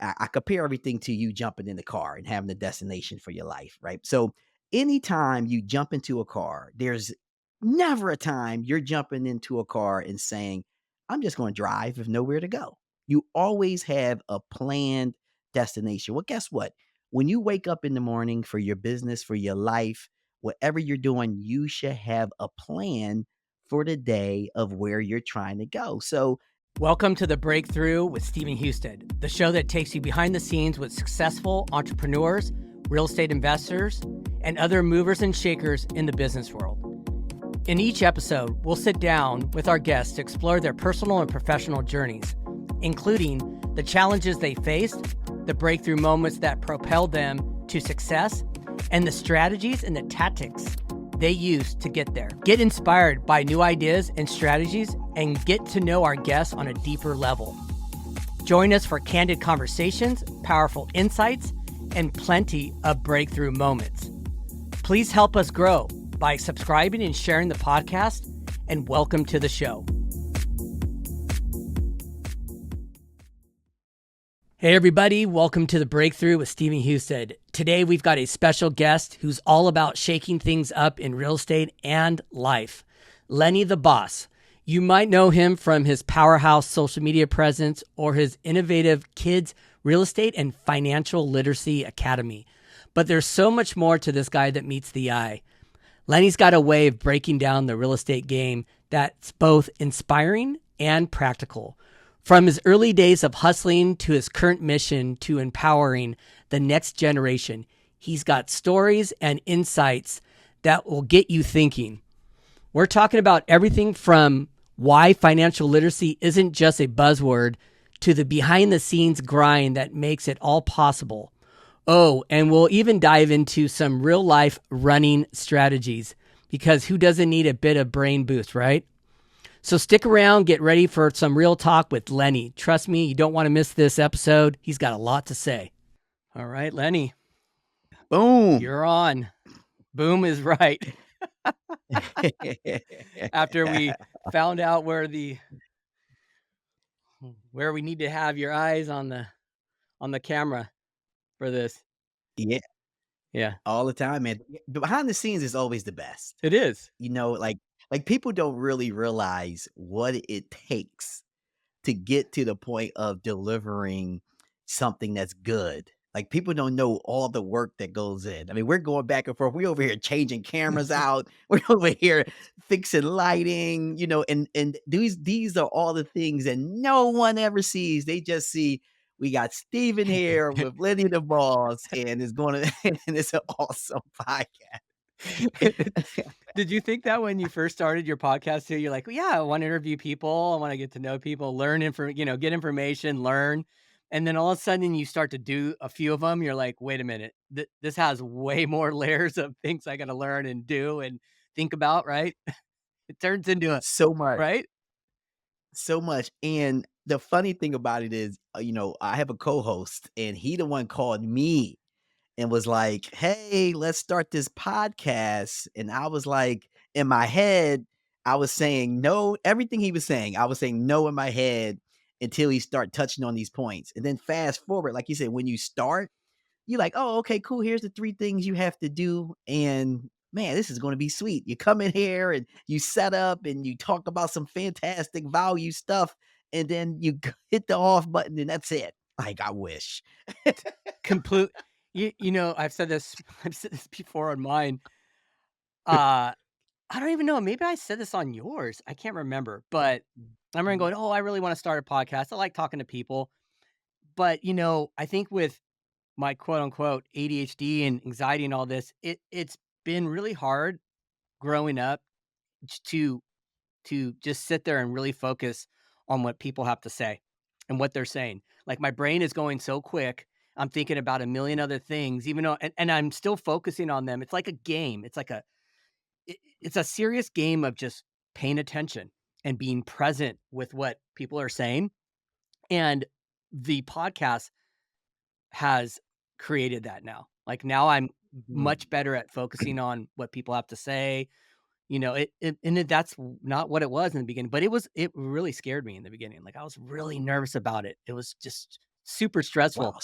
I compare everything to you jumping in the car and having a destination for your life, right? So anytime you jump into a car, there's never a time you're jumping into a car and saying, I'm just going to drive with nowhere to go. You always have a planned destination. Well, guess what? When you wake up in the morning for your business, for your life, whatever you're doing, you should have a plan for the day of where you're trying to go. So, Welcome to The Breakthrough with Stephen Husted, the show that takes you behind the scenes with successful entrepreneurs, real estate investors, and other movers and shakers in the business world. In each episode, we'll sit down with our guests to explore their personal and professional journeys, including the challenges they faced, the breakthrough moments that propelled them to success, and the strategies and the tactics they use to get there. Get inspired by new ideas and strategies and get to know our guests on a deeper level. Join us for candid conversations, powerful insights, and plenty of breakthrough moments. Please help us grow by subscribing and sharing the podcast, and welcome to the show. Hey everybody, welcome to The Breakthrough with Stephen Husted. Today we've got a special guest who's all about shaking things up in real estate and life. Lenny The Boss. You might know him from his powerhouse social media presence or his innovative kids real estate and financial literacy academy. But there's so much more to this guy that meets the eye. Lenny's got a way of breaking down the real estate game that's both inspiring and practical. From his early days of hustling to his current mission to empowering the next generation, he's got stories and insights that will get you thinking. We're talking about everything from why financial literacy isn't just a buzzword to the behind-the-scenes grind that makes it all possible. Oh, and we'll even dive into some real-life running strategies, because who doesn't need a bit of brain boost, right? So stick around, get ready for some real talk with Lenny. Trust me, you don't want to miss this episode. He's got a lot to say. All right, Lenny. boom. You're on. Boom is right. After we found out where we need to have your eyes on the camera for this. Yeah, Yeah, all the time, man. The behind the scenes is always the best. it is. You know, like people don't really realize what it takes to get to the point of delivering something that's good. Like people don't know all the work that goes in. I mean, we're going back and forth. We're over here changing cameras out. We're over here fixing lighting, you know, and these are all the things that no one ever sees. They just see we got Steven here with Lenny the Boss, and it's going to and it's an awesome podcast. Did you think that when you first started your podcast too? You're like, well, yeah, I want to interview people. I want to get to know people, get information, learn. And then all of a sudden you start to do a few of them. You're like, wait a minute, this has way more layers of things I got to learn and do and think about, right? It turns into So much. right? So much, and the funny thing about it is, you know, I have a co-host, and he the one called me and was like, "Hey, let's start this podcast," and I was like in my head, I was saying no everything he was saying, I was saying no in my head until he start touching on these points, and then fast forward, like you said, when you start, you're like, "Oh, okay, cool. Here's the 3 things you have to do." And man, this is gonna be sweet. You come in here and you set up and you talk about some fantastic value stuff, and then you hit the off button and that's it. Like, I wish. Complete. I've said this, I've said this before on mine. Uh, I don't even know. Maybe I said this on yours. I can't remember, but I remember going, oh, I really want to start a podcast. I like talking to people. But, I think with my quote unquote ADHD and anxiety and all this, it's been really hard growing up to just sit there and really focus on what people have to say and what they're saying. Like my brain is going so quick. I'm thinking about a million other things, even though, and I'm still focusing on them. It's like a game. It's a serious game of just paying attention and being present with what people are saying. And the podcast has created that now. Like now I'm Mhm. much better at focusing on what people have to say. That's not what it was in the beginning, but it really scared me in the beginning. Like I was really nervous about it. It was just super Wow. stressful.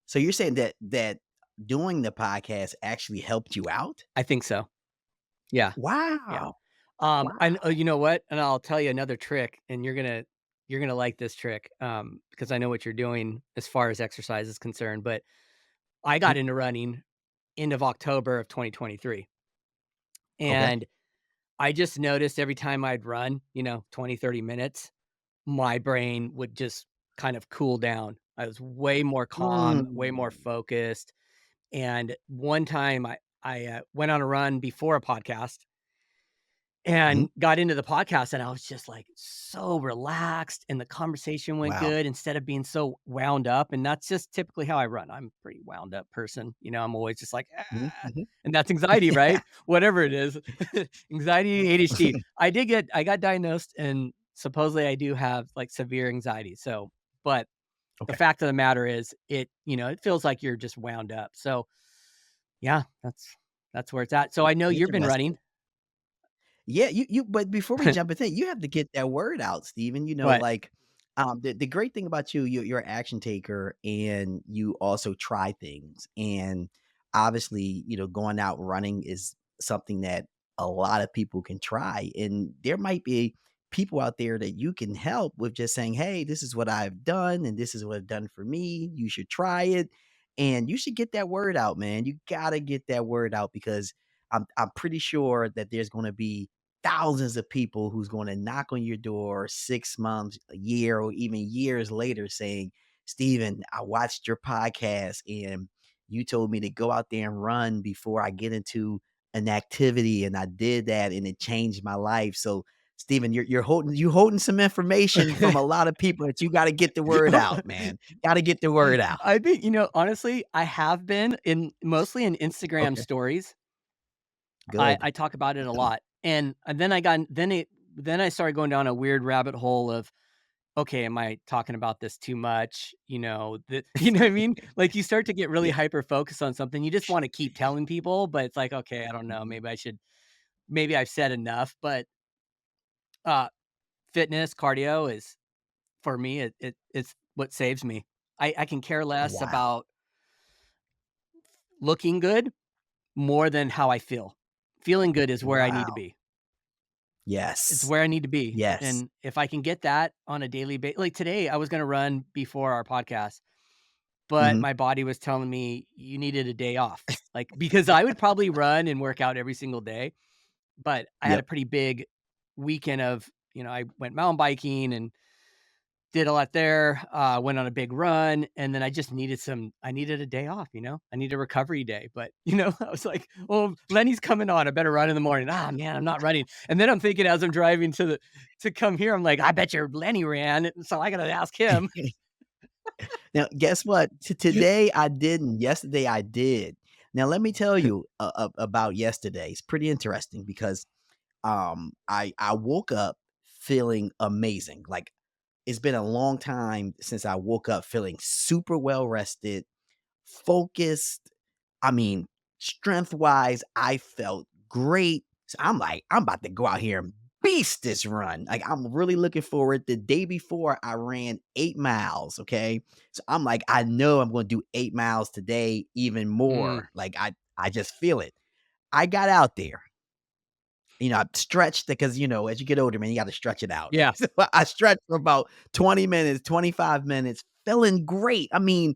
So you're saying that doing the podcast actually helped you out? I think so. Yeah. Yeah. Wow. And Wow. you know what? And I'll tell you another trick, and you're gonna like this trick, because I know what you're doing as far as exercise is concerned. But I Mhm. got into running end of October of 2023, Okay. and I just noticed every time I'd run, 20, 30 minutes, my brain would just kind of cool down. I was way more calm, way more Mm. focused. And one time I went on a run before a podcast Mhm. and got into the podcast, and I was just like so relaxed and the conversation went Wow. good instead of being so wound up. And that's just typically how I run. I'm a pretty wound up person. I'm always just like, Mhm, ah, mhm. and that's anxiety, right? Whatever it is. Anxiety, ADHD. I got diagnosed, and supposedly I do have like severe anxiety. So, but the Okay. fact of the matter is it feels like you're just wound up. So yeah, that's where it's at. So I know you've been Interesting. running. Yeah, but before we jump into it, you have to get that word out, Steven, What? like, the great thing about you're an action taker and you also try things, and obviously, going out running is something that a lot of people can try, and there might be people out there that you can help with just saying, "Hey, this is what I've done, and this is what I've done for me. You should try it." And you should get that word out, man. You gotta get that word out because I'm pretty sure that there's gonna be thousands of people who's going to knock on your door 6 months, a year, or even years later saying, "Steven, I watched your podcast and you told me to go out there and run before I get into an activity, and I did that and it changed my life." So, Steven, you're holding some information from a lot of people that you got to get the word out, man. Got to get the word out. I think, honestly, I have been in mostly in Instagram Okay, stories. I good. talk about it a lot. And then I got then I started going down a weird rabbit hole of, okay, am I talking about this too much? You know what I mean? Like you start to get really Yeah. hyper focused on something. You just want to keep telling people, but it's like, okay, I don't know. Maybe I've said enough, but uh fitness, cardio is for me, it's what saves me. I can care less Wow. about looking good more than how I feel. Feeling good is where I need to Wow. be. It's Yes. where I need to be. Yes. And if I can get that on a daily basis, like today, I was going to run before our podcast, but Mhm. my body was telling me you needed a day off. Like, because I would probably run and work out every single day, but I had a Yep. pretty big weekend of, I went mountain biking and did a lot there, went on a big run, and then I needed a day off, I need a recovery day, but, I was like, "Oh, Lenny's coming on, I better run in the morning. Ah, man, I'm not running." And then I'm thinking as I'm driving to come here, I'm like, "I bet your Lenny ran, so I gotta ask him." Now, guess what? Today I didn't. Yesterday I did. Now, let me tell you about yesterday. It's pretty interesting because I woke up feeling amazing. Like it's been a long time since I woke up feeling super well rested, focused. I mean, strength wise, I felt great. So I'm like, I'm about to go out here and beast this run. Like, I'm really looking forward. The day before, I ran 8 miles. Okay. So I'm like, I know I'm going to do 8 miles today, even Mm, more. Like, I just feel it. I got out there. I stretched because, as you get older, man, you got to stretch it out. yeah. So I stretched for about 20 minutes, 25 minutes, feeling great. I mean,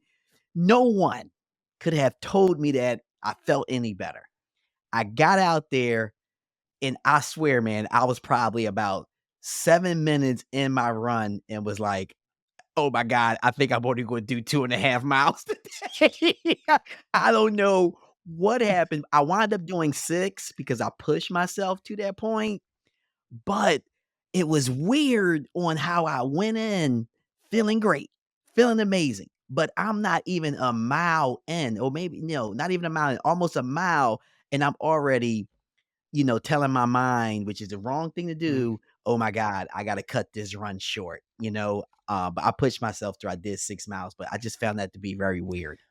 no one could have told me that I felt any better. I got out there and I swear, man, I was probably about 7 minutes in my run and was like, "Oh my god, I think I'm only gonna do 2.5 miles today." I don't know what happened. I wound up doing 6 because I pushed myself to that point, but it was weird on how I went in feeling great, feeling amazing, but I'm not even a mile in, or maybe, no, not even a mile in, almost a mile, and I'm already, telling my mind, which is the wrong thing to Mm. do, "Oh my god, I gotta cut this run short," but I pushed myself through. I did 6 miles, but I just found that to be very weird.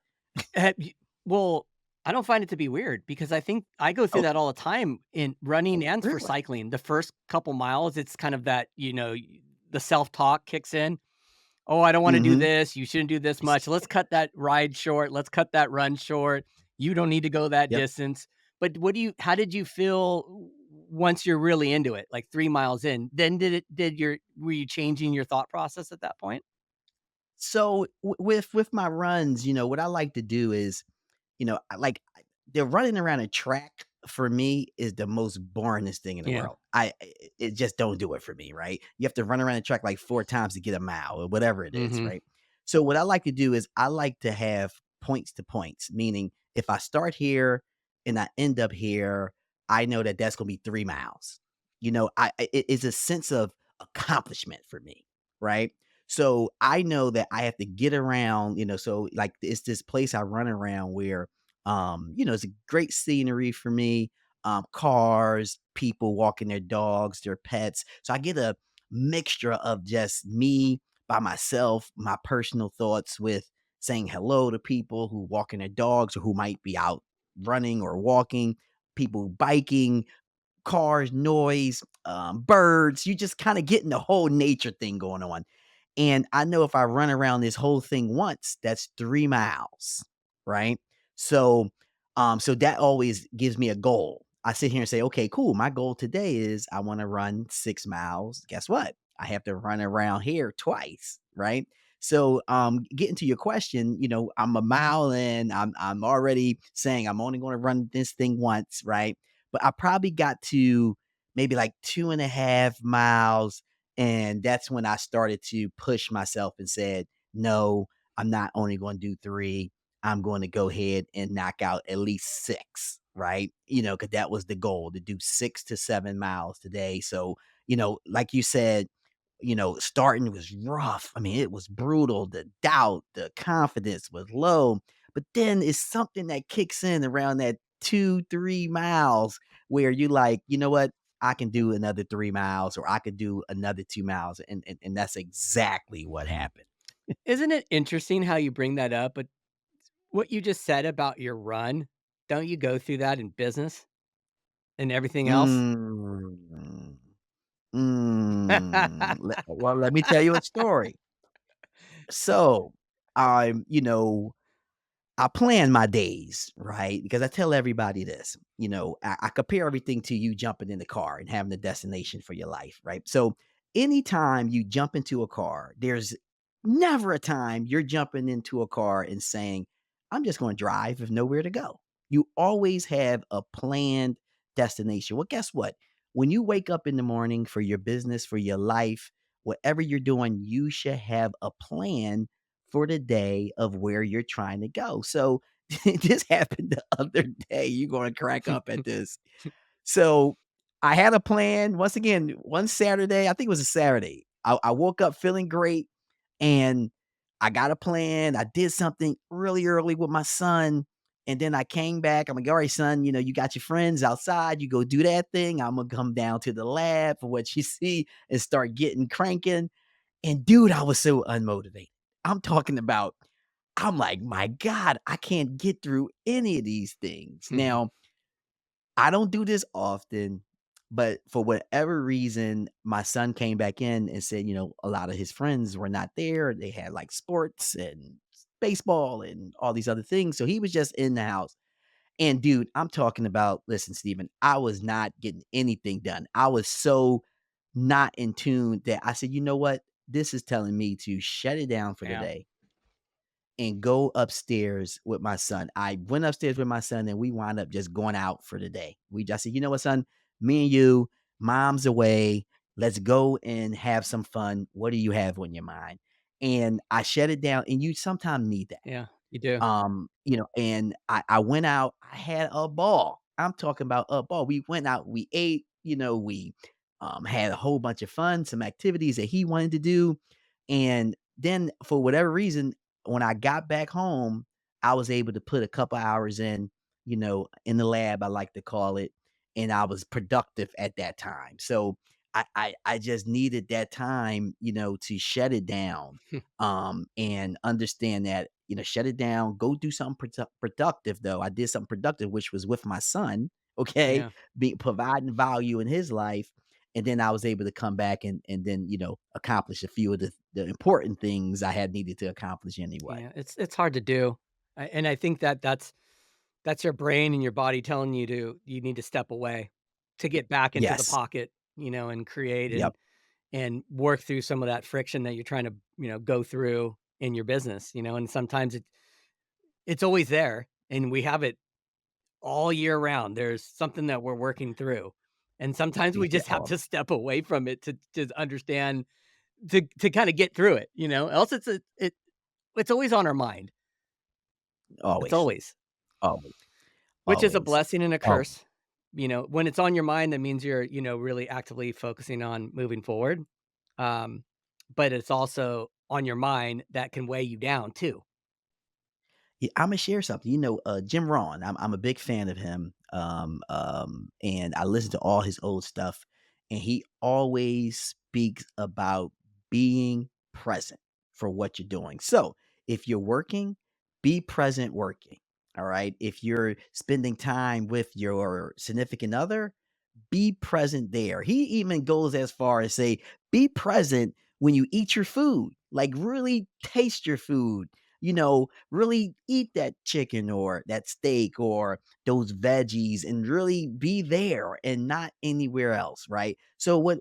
Well, I don't find it to be weird because I think I go through Okay, that all the time in running and for really? cycling. The first couple miles, it's kind of that, the self-talk kicks in. "Oh, I don't wanna do Mhm. this. You shouldn't do this much. Let's cut that ride short. Let's cut that run short. You don't need to go that Yep. distance." But how did you feel once you're really into it, like 3 miles in? Then did your were you changing your thought process at that point? So with my runs, what I like to do is, the running around a track for me is the most boringest thing in the Yeah. world. It just don't do it for me, right? You have to run around the track like 4 times to get a mile or whatever it is, Mhm. right? So what I like to do is I like to have points to points, meaning if I start here and I end up here, I know that that's going to be 3 miles. It's a sense of accomplishment for me, right? So I know that I have to get around, so like it's this place I run around where it's a great scenery for me. Cars, people walking their dogs, their pets. So I get a mixture of just me by myself, my personal thoughts with saying hello to people who walking their dogs or who might be out running or walking, people biking, cars, noise, birds. You just kind of getting the whole nature thing going on. And I know if I run around this whole thing once, that's 3 miles, right? So that always gives me a goal. I sit here and say, "Okay, cool. My goal today is I wanna run 6 miles." Guess what? I have to run around here twice, right? So, getting to your question, I'm a mile in. I'm already saying I'm only gonna run this thing once, right? But I probably got to maybe like 2.5 miles, and that's when I started to push myself and said, "No, I'm not only going to do 3. I'm going to go ahead and knock out at least 6." Right? Because that was the goal to do 6 to 7 miles today. So, like you said, starting was rough. I mean, it was brutal. The doubt, the confidence was low. But then it's something that kicks in around that 2, 3 miles where you like, you know what? I can do another 3 miles or I could do another 2 miles. And that's exactly what happened. Isn't it interesting how you bring that up? But what you just said about your run, don't you go through that in business and everything else? Mm, well, let me tell you a story. So, I'm, I plan my days, right? Because I tell everybody this, I compare everything to you jumping in the car and having a destination for your life, right? So anytime you jump into a car, there's never a time you're jumping into a car and saying, I'm just going to drive with nowhere to go. You always have a planned destination. Well, guess what? When you wake up in the morning for your business, for your life, whatever you're doing, you should have a plan for the day of where you're trying to go. So this happened the other day. You're going to crack up at this. So I had a plan. Once again, one Saturday, I think it was a Saturday. I woke up feeling great and I got a plan. I did something really early with my son. And then I came back. I'm like, all right, son, you got your friends outside. You go do that thing. I'm going to come down to the lab for what you see and start getting cranking. And dude, I was so unmotivated. I'm talking about, I'm like, my God, I can't get through any of these things. Now, I don't do this often, but for whatever reason, my son came back in and said, a lot of his friends were not there. They had like sports and baseball and all these other things. So he was just in the house. And dude, I'm talking about, listen, Steven, I was not getting anything done. I was so not in tune that I said, you know what? This is telling me to shut it down for the Yeah, day and go upstairs with my son. I went upstairs with my son and we wound up just going out for the day. We just said, you know what, son, me and you, mom's away. Let's go and have some fun. What do you have on your mind? And I shut it down. And you sometimes need that. yeah, you do. And I went out, I had a ball. I'm talking about a ball. We went out, we ate, we had a whole bunch of fun, some activities that he wanted to do. And then for whatever reason, when I got back home, I was able to put a couple hours in the lab, I like to call it, and I was productive at that time. So I just needed that time, to shut it down and understand that, shut it down, go do something productive though. I did something productive, which was with my son, okay, Yeah. be providing value in his life. And then I was able to come back and then, accomplish a few of the important things I had needed to accomplish anyway. Yeah, it's hard to do. And I think that that's your brain and your body telling you you need to step away to get back into the Yes. pocket, and create Yep. and work through some of that friction that you're trying to, go through in your business, and sometimes it's always there and we have it all year round. There's something that we're working through. And sometimes we Yeah. just have to step away from it to understand to kind of get through it, Else it's always on our mind. It's Always. always, Always. which is a Always. blessing and a Always. curse. When it's on your mind, that means you're, really actively focusing on moving forward. Um, but it's also on your mind that can weigh you down too. Yeah, Imma share something. Jim Rohn, I'm a big fan of him, and I listen to all his old stuff, and he always speaks about being present for what you're doing. So, if you're working, be present working, all right? If you're spending time with your significant other, be present there. He even goes as far as say, be present when you eat your food. Like really taste your food. Really eat that chicken or that steak or those veggies and really be there and not anywhere else, right? So what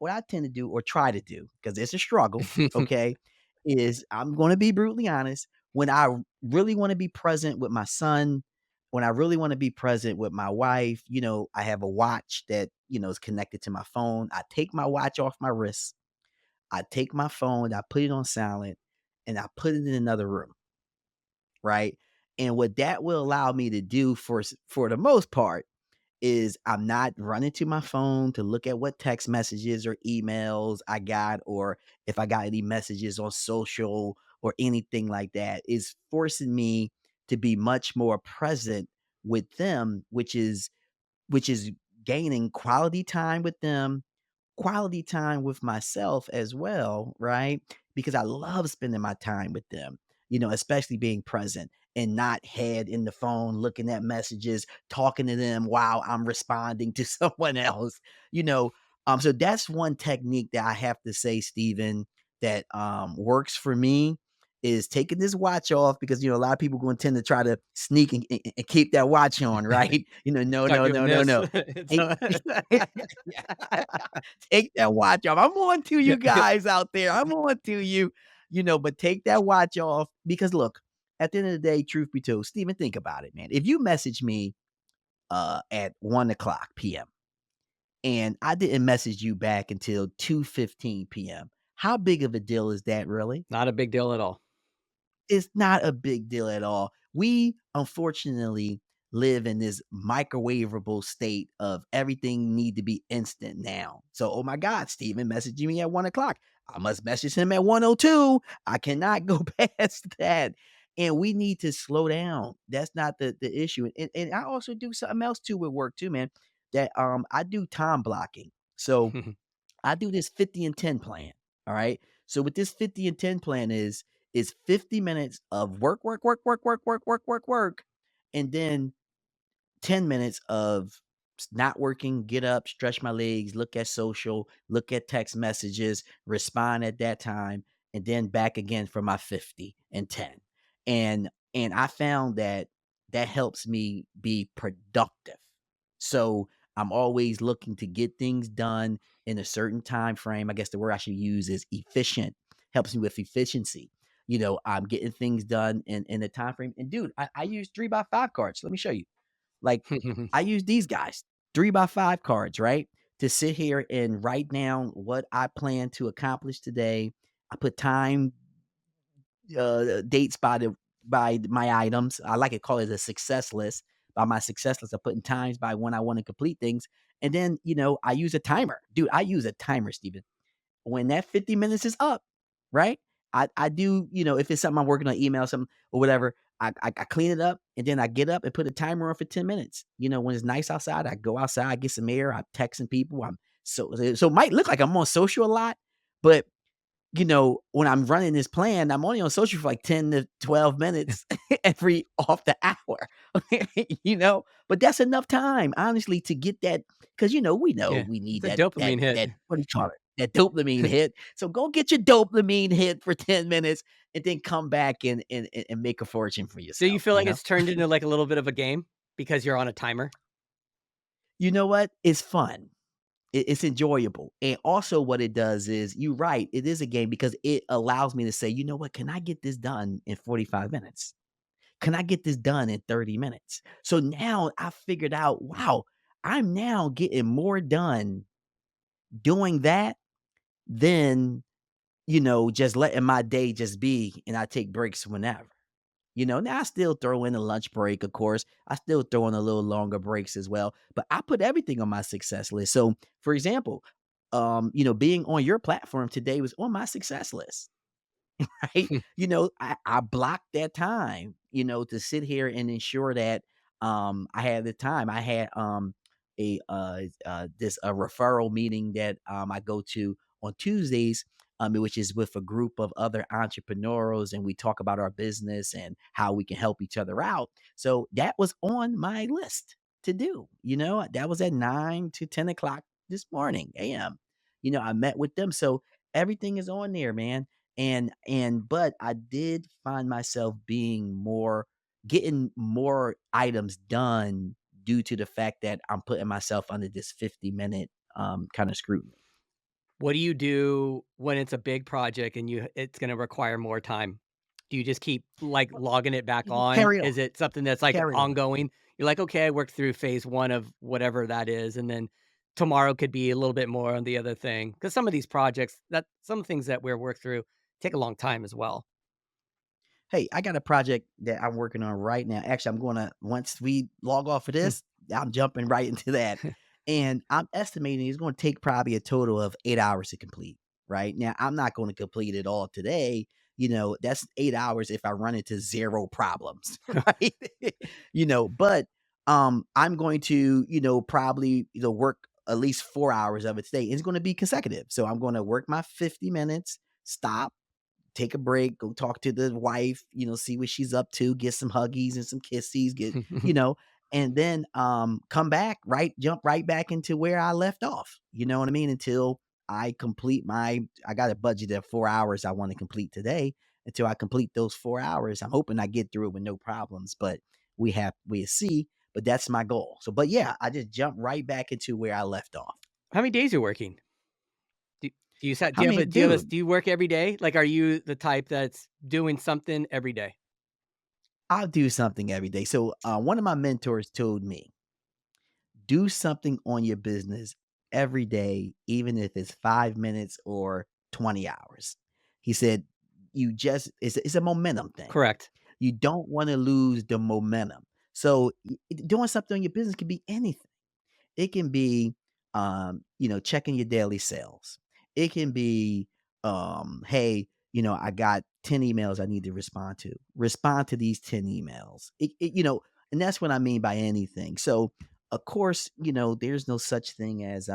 I tend to do or try to do, because it's a struggle, okay, is I'm gonna be brutally honest. When I really want to be present with my son, when I really want to be present with my wife, I have a watch that, is connected to my phone. I take my watch off my wrist. I take my phone, I put it on silent, and I put it in another room, right? And what that will allow me to do for the most part is I'm not running to my phone to look at what text messages or emails I got, or if I got any messages on social or anything like that. Is forcing me to be much more present with them, which is gaining quality time with them, quality time with myself as well, right? Because I love spending my time with them, especially being present and not head in the phone, looking at messages, talking to them while I'm responding to someone else, you know. So that's one technique that I have to say, Stephen, that works for me is taking this watch off because a lot of people going to tend to try to sneak and keep that watch on, right? No, Start no, doing no, no, this. no. It's Take, take that watch off. I'm on to yeah, you yeah. guys out there. I'm on to you, but take that watch off because look, at the end of the day, truth be told, Steven, think about it, man. If you message me at 1 o'clock p.m. and I didn't message you back until 2:15 p.m., how big of a deal is that really? Not a big deal at all. It's not a big deal at all. We unfortunately live in this microwavable state of everything need to be instant now. So, oh my God, Steven messaging me at 1 o'clock. I must message him at 1:02. I cannot go past that. And we need to slow down. That's not the issue. And I also do something else too with work too, man. That I do time blocking. So I do this 50 and 10 plan. All right. So what this 50 and 10 plan is 50 minutes of work, work, work, work, work, work, work, work, work, and then 10 minutes of not working, get up, stretch my legs, look at social, look at text messages, respond at that time, and then back again for my 50 and 10. And I found that that helps me be productive. So I'm always looking to get things done in a certain time frame. I guess the word I should use is efficient. Helps me with efficiency. I'm getting things done in the time frame. And dude, I use 3x5 cards. Let me show you. Like, I use these guys, 3x5 cards, right? To sit here and write down what I plan to accomplish today. I put time dates by my items. I like to call it a success list. By my success list, I put in times by when I want to complete things. And then, I use a timer. Dude, I use a timer, Steven. When that 50 minutes is up, right? I do, if it's something I'm working on, email, something or whatever, I clean it up and then I get up and put a timer on for 10 minutes. When it's nice outside, I go outside, get some air, I'm texting people. So it might look like I'm on social a lot, but when I'm running this plan, I'm only on social for like 10 to 12 minutes every off the hour, but that's enough time, honestly, to get that. Cause we know Yeah, we it's need a that, dopamine hit. what do you call it? that dopamine hit. So go get your dopamine hit for 10 minutes and then come back and make a fortune for Do you yourself, feel you like know? it's turned into, like, a little bit of a game because you're on a timer? You know what? It's fun. It's enjoyable. And also what it does is, you're right, it is a game because it allows me to say, "You know what? Can I get this done in 45 minutes? Can I get this done in 30 minutes?" So now I figured out, wow, I'm now getting more done doing that than, just letting my day just be and I take breaks whenever. Now I still throw in a lunch break, of course. I still throw in a little longer breaks as well, but I put everything on my success list. So, for example, being on your platform today was on my success list. Right? I blocked that time, to sit here and ensure that I had the time. I had a referral meeting that I go to on Tuesdays, which is with a group of other entrepreneurs, and we talk about our business and how we can help each other out. So that was on my list to do. That was at 9 to 10 o'clock this morning, AM. I met with them. So everything is on there, man. But I did find myself getting more items done due to the fact that I'm putting myself under this 50-minute kind of scrutiny. What do you do when it's a big project and it's gonna require more time? Do you just keep, like, logging it back on? Carry on, Is it something that's, like, carry on. ongoing? You're like, "Okay, I worked through phase 1 of whatever that is, and then tomorrow could be a little bit more on the other thing." Because some of these projects that some things that we're work through take a long time as well. Hey, I got a project that I'm working on right now. Actually, I'm gonna once we log off of Hmm. this, I'm jumping right into that. And I'm estimating it's gonna take probably a total of 8 hours to complete. Right now, I'm not going to complete it all today. That's 8 hours if I run into zero problems, right? But I'm going to, probably work at least 4 hours of it today. It's going to be consecutive. So I'm going to work my 50 minutes, stop, take a break, go talk to the wife, see what she's up to, get some huggies and some kissies, and then come back, right, jump right back into where I left off. You know what I mean? Until I got a budget of 4 hours I want to complete today. Until I complete those 4 hours, I'm hoping I get through it with no problems. But we'll see. But that's my goal. So, but yeah, I just jump right back into where I left off. How many days are you working? Do do you set I mean, dude, do you work every day? Like, are you the type that's doing something every day? I'll do something every day. So, one of my mentors told me, do something on your business every day, even if it's 5 minutes or 20 hours. He said, it's a momentum thing. Correct. You don't want to lose the momentum. So, doing something on your business can be anything. It can be, checking your daily sales. It can be, hey, I got 10 emails I need to respond to. Respond to these 10 emails. And that's what I mean by anything. So, of course, there's no such thing as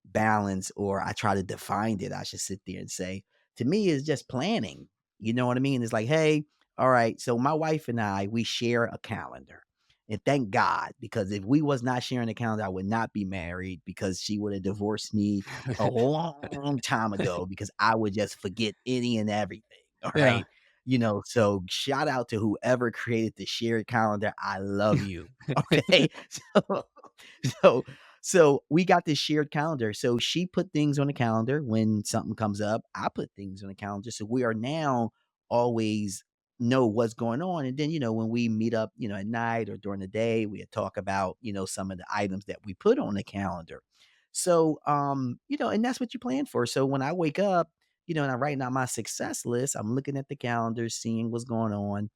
balance, or I try to define it. I should sit there and say, to me, it's just planning. You know what I mean? It's like, hey, all right. So my wife and I, we share a calendar. And thank God, because if we was not sharing a calendar, I would not be married, because she would have divorced me a long time ago, because I would just forget any and everything. All Yeah. right. So shout out to whoever created the shared calendar. I love you. Okay. So so so we got this shared calendar. So she put things on the calendar when something comes up. I put things on the calendar. So we are now always know what's going on. And then, when we meet up, at night or during the day, we talk about, some of the items that we put on the calendar. So, and that's what you plan for. So when I wake up, and I'm writing out my success list, I'm looking at the calendar, seeing what's going on,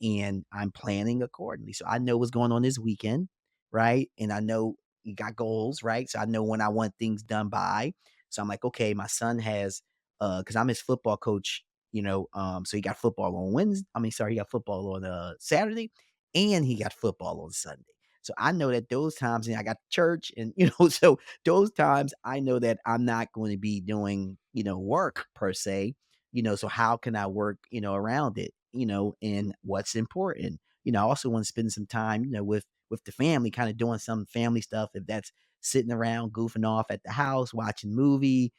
and I'm planning accordingly. So I know what's going on this weekend, right? And I know you got goals, right? So I know when I want things done by. So I'm like, okay, my son has because I'm his football coach, so he got football on Wednesday. I mean, sorry, he got football on Saturday, and he got football on Sunday. So I know that those times, and I got church, and so those times I know that I'm not going to be doing, work per se. So how can I work, around it, and what's important. I also want to spend some time, with the family, kind of doing some family stuff, if that's sitting around goofing off at the house, watching movie,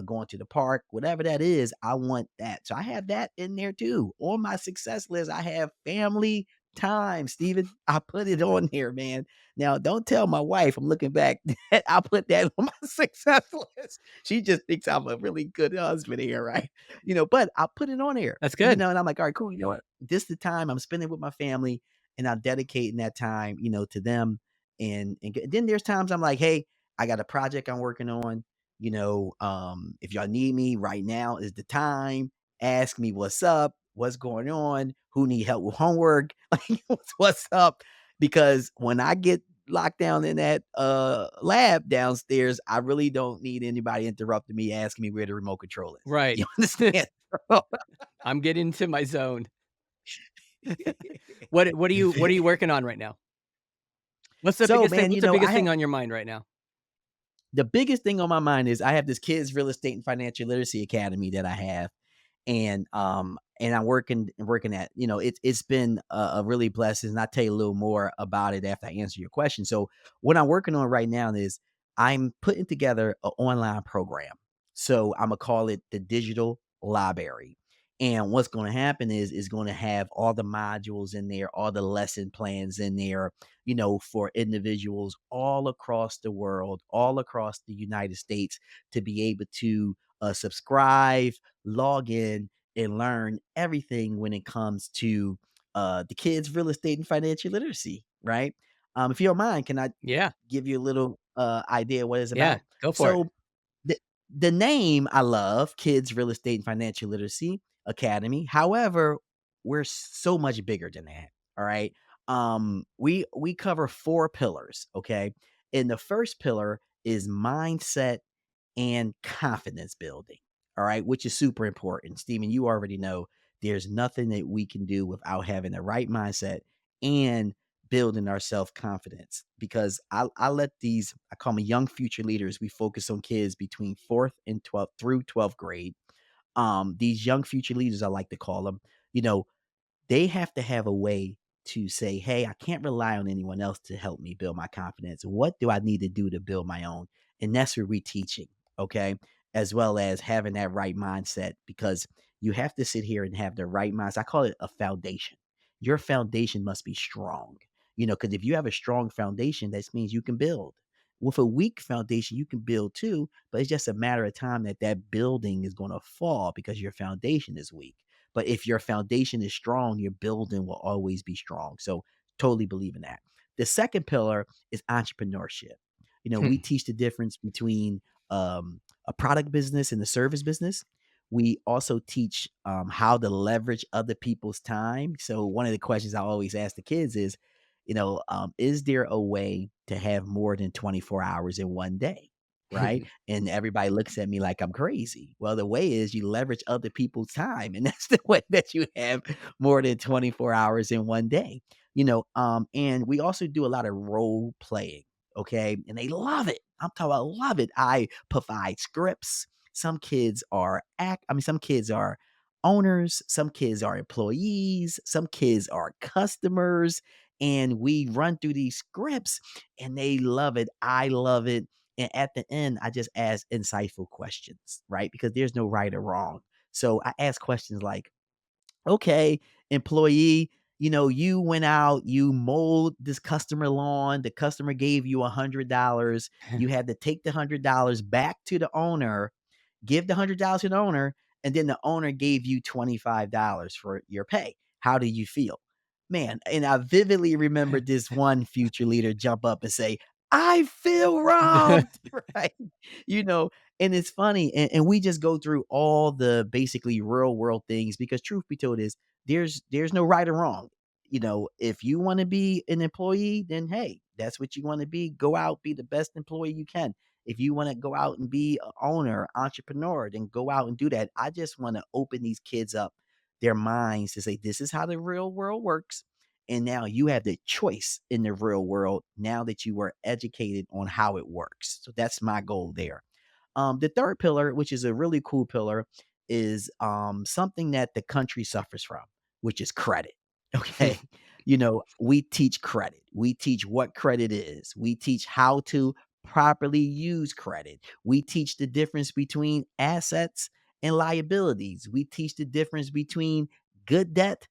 going to the park, whatever that is, I want that. So I have that in there too. On my success list, I have family time, Steven. I put it on there, man. Now, don't tell my wife, I'm looking back, that I put that on my success list. She just thinks I'm a really good husband here, right? But I put it on here, That's good. and I'm like, all right, cool. You know what? This is the time I'm spending with my family, and I'm dedicating that time, to them. And then there's times I'm like, hey, I got a project I'm working on. If y'all need me right now is the time. Ask me what's up, what's going on, who need help with homework, like what's up. Because when I get locked down in that lab downstairs, I really don't need anybody interrupting me, asking me where the remote control is. Right. You understand? I'm getting into my zone. What are you working on right now? What's the So, biggest thing man, what's the I biggest have thing on your mind right now? the biggest thing on my mind is I have this kids real estate and financial literacy academy that I have. And I'm working at, it's been a really blessing. And I'll tell you a little more about it after I answer your question. So what I'm working on right now is I'm putting together an online program. So I'm gonna call it the digital library. And what's going to happen is going to have all the modules in there, all the lesson plans in there, for individuals all across the world, all across the United States to be able to subscribe, log in, and learn everything when it comes to the kids' real estate and financial literacy, right? If you don't mind, can I Yeah. give you a little idea what it's Yeah. about? Go for it. So the the name I love, Kids Real Estate and Financial Literacy Academy. However, we're so much bigger than that. All right. We cover four pillars. Okay. And the first pillar is mindset and confidence building. All right, which is super important. Steven, you already know there's nothing that we can do without having the right mindset and building our self confidence. Because I let I call them young future leaders. We focus on kids between fourth and 12th through 12th grade. These young future leaders, I like to call them, you know, they have to have a way to say, "Hey, I can't rely on anyone else to help me build my confidence. What do I need to do to build my own?" And that's what we're teaching, okay? As well as having that right mindset because you have to sit here and have the right mindset. I call it a foundation. Your foundation must be strong, because if you have a strong foundation, that means you can build. With a weak foundation, you can build too, but it's just a matter of time that that building is going to fall because your foundation is weak. But if your foundation is strong, your building will always be strong. So totally believe in that. The second pillar is entrepreneurship. We teach the difference between a product business and a service business. We also teach how to leverage other people's time. So one of the questions I always ask the kids is there a way to have more than 24 hours in one day? Right. And everybody looks at me like I'm crazy. Well, the way is you leverage other people's time. And that's the way that you have more than 24 hours in one day. And we also do a lot of role playing. Okay. And they love it. I'm talking about love it. I provide scripts. Some kids are owners, some kids are employees, some kids are customers. And we run through these scripts and they love it. I love it. And at the end, I just ask insightful questions, right? Because there's no right or wrong. So I ask questions like, okay, employee, you went out, you mowed this customer lawn, the customer gave you $100. You had to take the $100 back to the owner, give the $100 to the owner, and then the owner gave you $25 for your pay. How do you feel? Man, and I vividly remember this one future leader jump up and say, I feel robbed, right? You know, and it's funny. And we just go through all the basically real world things because truth be told is there's no right or wrong. If you want to be an employee, then hey, that's what you want to be. Go out, be the best employee you can. If you want to go out and be an owner, entrepreneur, then go out and do that. I just want to open these kids up, their minds to say, this is how the real world works. And now you have the choice in the real world now that you were educated on how it works. So that's my goal there. The third pillar, which is a really cool pillar, is something that the country suffers from, which is credit. Okay. We teach credit. We teach what credit is. We teach how to properly use credit. We teach the difference between assets and liabilities. We teach the difference between good debt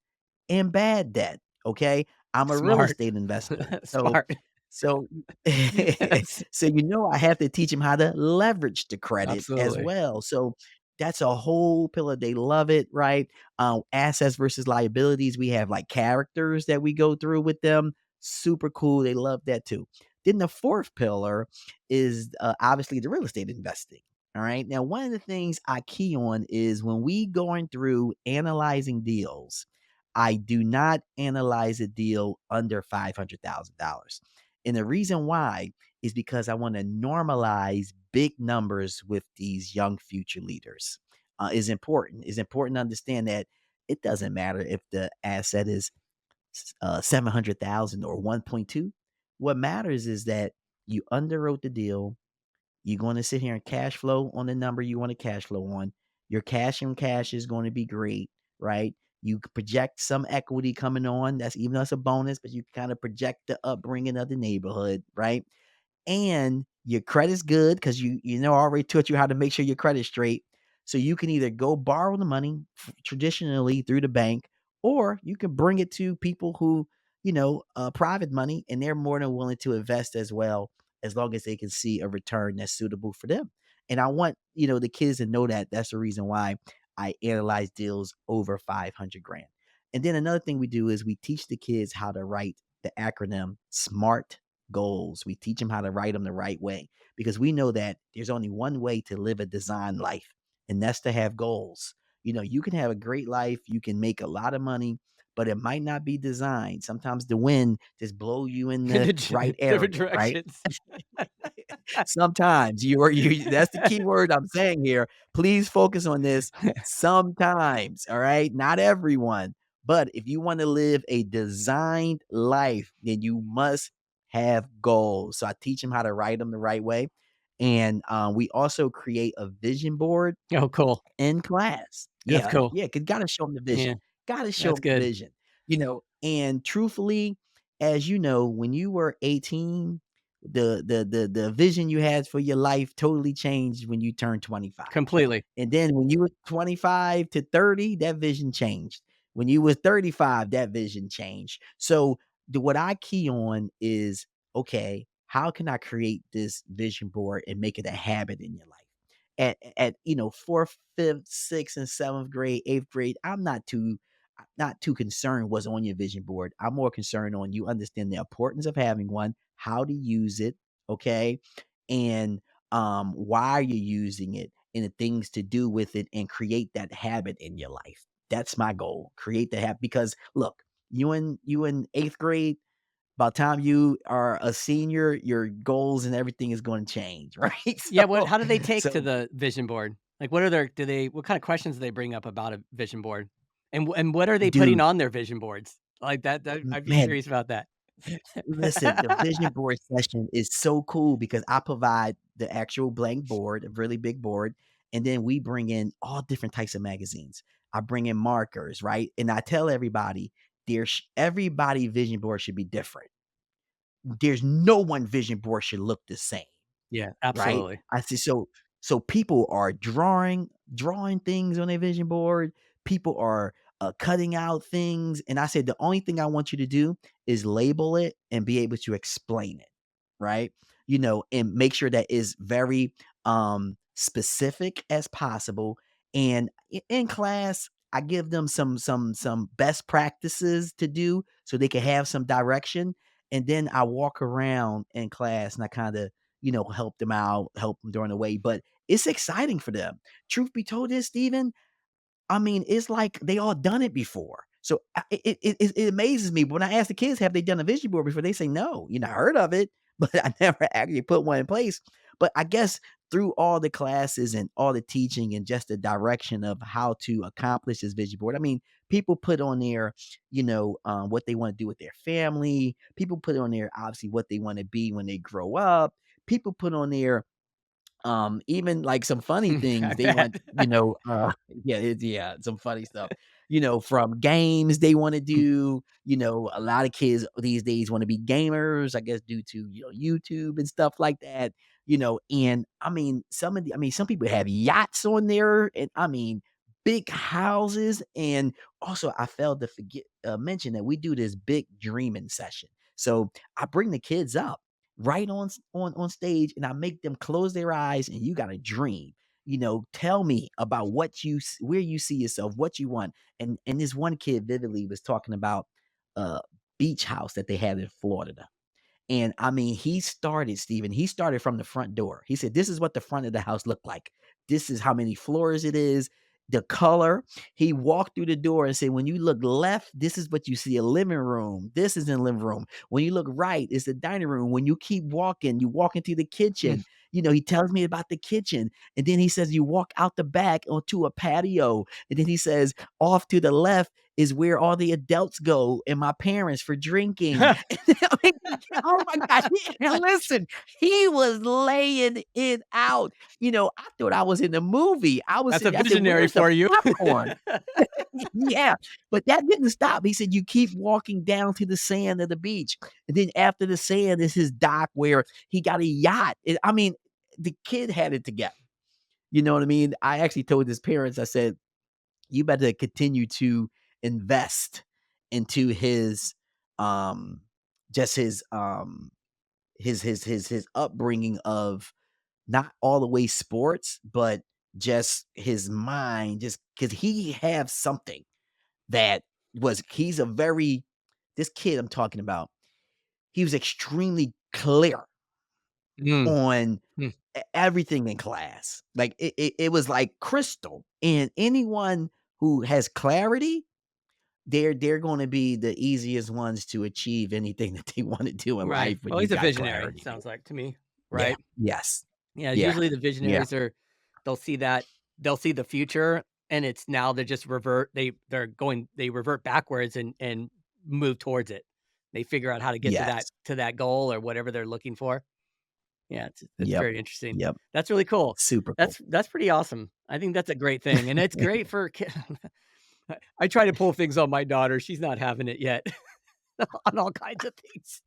and bad debt. Okay. I'm a real Smart. estate investor. So, Smart. so, Yes, so, I have to teach them how to leverage the credit as absolutely. well. So that's a whole pillar. They love it, right? Assets versus liabilities. We have like characters that we go through with them. Super cool. They love that too. Then the fourth pillar is obviously the real estate investing. All right. Now, one of the things I key on is when we going through analyzing deals, I do not analyze a deal under $500,000. And the reason why is because I want to normalize big numbers with these young future leaders. Is important. It's important to understand that it doesn't matter if the asset is 700,000 or 1.2. What matters is that you underwrote the deal. You're going to sit here and cash flow on the number you want to cash flow on. Your cash and cash is going to be great, right? You project some equity coming on. That's even though it's a bonus, but you kind of project the upbringing of the neighborhood, right? And your credit's good because I already taught you how to make sure your credit's straight. So you can either go borrow the money traditionally through the bank, or you can bring it to people who, private money, and they're more than willing to invest as well, as long as they can see a return that's suitable for them. And I want, the kids to know that that's the reason why I analyze deals over 500 grand. And then another thing we do is we teach the kids how to write the acronym SMART goals. We teach them how to write them the right way because we know that there's only one way to live a design life, and that's to have goals. You can have a great life, you can make a lot of money, but it might not be designed. Sometimes the wind just blow you in In the the right different area, right? directions. Sometimes that's the key word I'm saying here. Please focus on this. Sometimes, all right? Not everyone. But if you want to live a designed life, then you must have goals. So I teach them how to write them the right way. And we also create a vision board Oh, cool. in class. That's Yeah, cool. yeah, 'cause gotta show them the Yeah, vision. Gotta show that's them the good. vision, and truthfully, as you know, when you were 18, the vision you had for your life totally changed when you turned 25. Completely. And then when you were 25 to 30, that vision changed. When you were 35, that vision changed. So what I key on is, okay, how can I create this vision board and make it a habit in your life? At fourth, fifth, sixth, and seventh grade, eighth grade, I'm not too concerned what's on your vision board. I'm more concerned on you understand the importance of having one, how to use it, okay, and why you're using it, and the things to do with it, and create that habit in your life. That's my goal. Create the habit because look, you in eighth grade, by the time you are a senior, your goals and everything is going to change, right? Yeah, So, how do they take to so the vision board? Like, what are their what kind of questions do they bring up about a vision board? And what are they putting dude, on their vision boards? Like that I'd be man, curious about that. listen, the vision board session is so cool because I provide the actual blank board, a really big board, and then we bring in all different types of magazines. I bring in markers, right? And I tell everybody, everybody vision board should be different. There's no one vision board should look the same. Yeah, Right? absolutely. I see. So people are drawing things on their vision board. People are cutting out things, and I said the only thing I want you to do is label it and be able to explain it, right? And make sure that is very specific as possible. And in class, I give them some best practices to do so they can have some direction. And then I walk around in class and I kind of help them out, help them during the way. But it's exciting for them. Truth be told, is Stephen, I mean, it's like they all done it before. So it amazes me. But when I ask the kids, have they done a vision board before? They say no. I heard of it, but I never actually put one in place. But I guess through all the classes and all the teaching and just the direction of how to accomplish this vision board, I mean, people put on there, what they want to do with their family. People put on there, obviously, what they want to be when they grow up. People put on there Even like some funny I things they want, bet. yeah, some funny stuff. From games they want to Mm. do. A lot of kids these days want to be gamers, I guess, due to YouTube and stuff like that. And I mean, some people have yachts on there, and I mean, big houses. And also, I failed to forget mention that we do this big dreaming session. So I bring the kids up right on stage, and I make them close their eyes, and you got to dream. Tell me about where you see yourself, what you want. And this one kid vividly was talking about a beach house that they had in Florida. And I mean, he started from the front door. He said, "This is what the front of the house looked like. This is how many floors it is, the color." He walked through the door and said, "When you look left, this is what you see, a living room. This is in the living room. When you look right, it's the dining room. When you keep walking, you walk into the kitchen." He tells me about the kitchen. And then he says, "You walk out the back onto a patio." And then he says, "Off to the left is where all the adults go and my parents for drinking." I mean, oh my God. And listen, he was laying it out. I thought I was in a movie. That's a I said, visionary "Where's the for you. popcorn?" Yeah. But that didn't stop. He said, "You keep walking down to the sand of the beach. And then after the sand is his dock where he got a yacht." I mean, the kid had it together. You know what I mean? I actually told his parents, I said, "You better continue to invest into um just his upbringing of not all the way sports, but just his mind, just because he have something that he's a very this kid I'm talking about, he was extremely clear Mm, on mm. everything in class. Like it was like crystal. And anyone who has clarity, they're going to be the easiest ones to achieve anything that they want to do in Right. life when Well, you he's a got visionary, clarity, man. sounds like to me, Yeah. right? Yes. Yeah, Yeah. usually the Yeah. visionaries are they'll see that they'll see the future, and it's now they just revert they revert backwards and move towards it. They figure out how to get Yes. to that goal or whatever they're looking for. Yeah, it's Yep. very interesting. Yep. That's really cool. Super cool. That's pretty awesome. I think that's a great thing, and it's great for I try to pull things on my daughter, she's not having it yet on all kinds of things.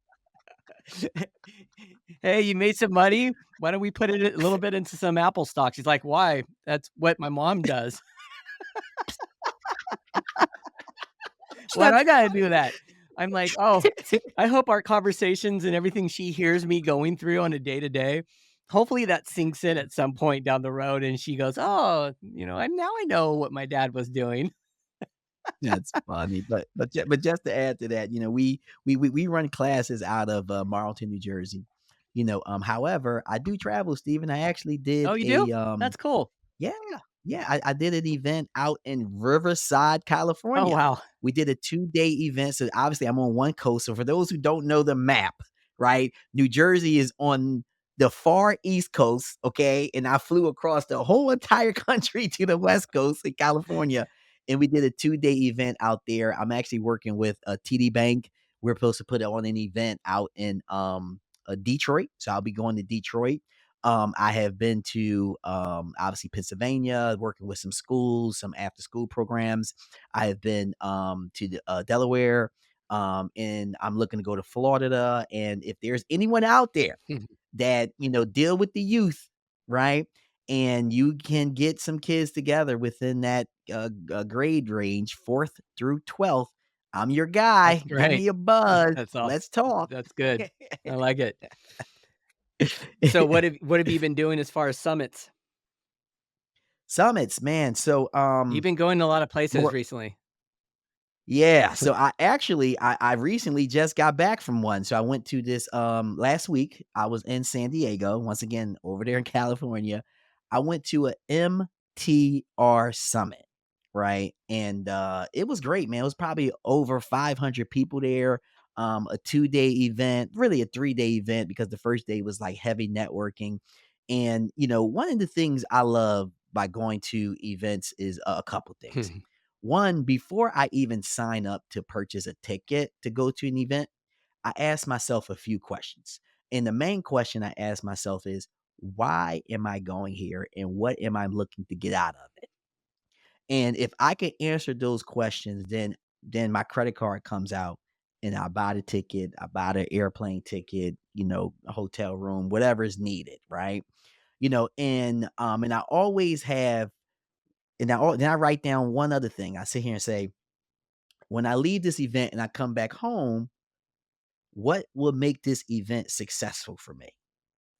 "Hey, you made some money? Why don't we put it a little bit into some Apple stock?" She's like, "Why? That's what my mom does." "Why do That's I gotta do funny. that?" I'm like, "Oh, I hope our conversations and everything she hears me going through on a day to day, hopefully that sinks in at some point down the road and she goes, 'Oh, and now I know what my dad was doing.'" That's funny. But just to add to that, we run classes out of Marlton, New Jersey. However, I do travel, Stephen. I actually "Oh, did you do? a That's cool." yeah, yeah. I did an event out in Riverside, "Oh, California. wow." We did a 2-day event. So obviously I'm on one coast. So for those who don't know the map, right? New Jersey is on the far east coast, okay? And I flew across the whole entire country to the west coast in California. And we did a 2-day event out there. I'm actually working with a TD Bank. We're supposed to put on an event out in Detroit. So I'll be going to Detroit. I have been to obviously Pennsylvania, working with some schools, some after school programs. I have been to Delaware, and I'm looking to go to Florida. And if there's anyone out there that deal with the youth, right, and you can get some kids together within that grade range, 4th through 12th, I'm your That's guy. Give great. me a buzz. That's awesome. Let's talk. That's good. I like it. So what have you been doing as far as summits? Summits, man. So You've been going to a lot of places more recently. Yeah, so I recently just got back from one. So I went to this last week. I was in San Diego, once again over there in California. I went to a MTR summit, right? And it was great, man. It was probably over 500 people there. A 2-day event, really a 3-day event because the first day was like heavy networking. And one of the things I love by going to events is a couple things. One, before I even sign up to purchase a ticket to go to an event, I ask myself a few questions. And the main question I ask myself is, why am I going here and what am I looking to get out of it? And if I can answer those questions, then my credit card comes out and I buy the ticket, I buy the airplane ticket, a hotel room, whatever is needed, right? And I always have then I write down one other thing. I sit here and say, when I leave this event and I come back home, what will make this event successful for me?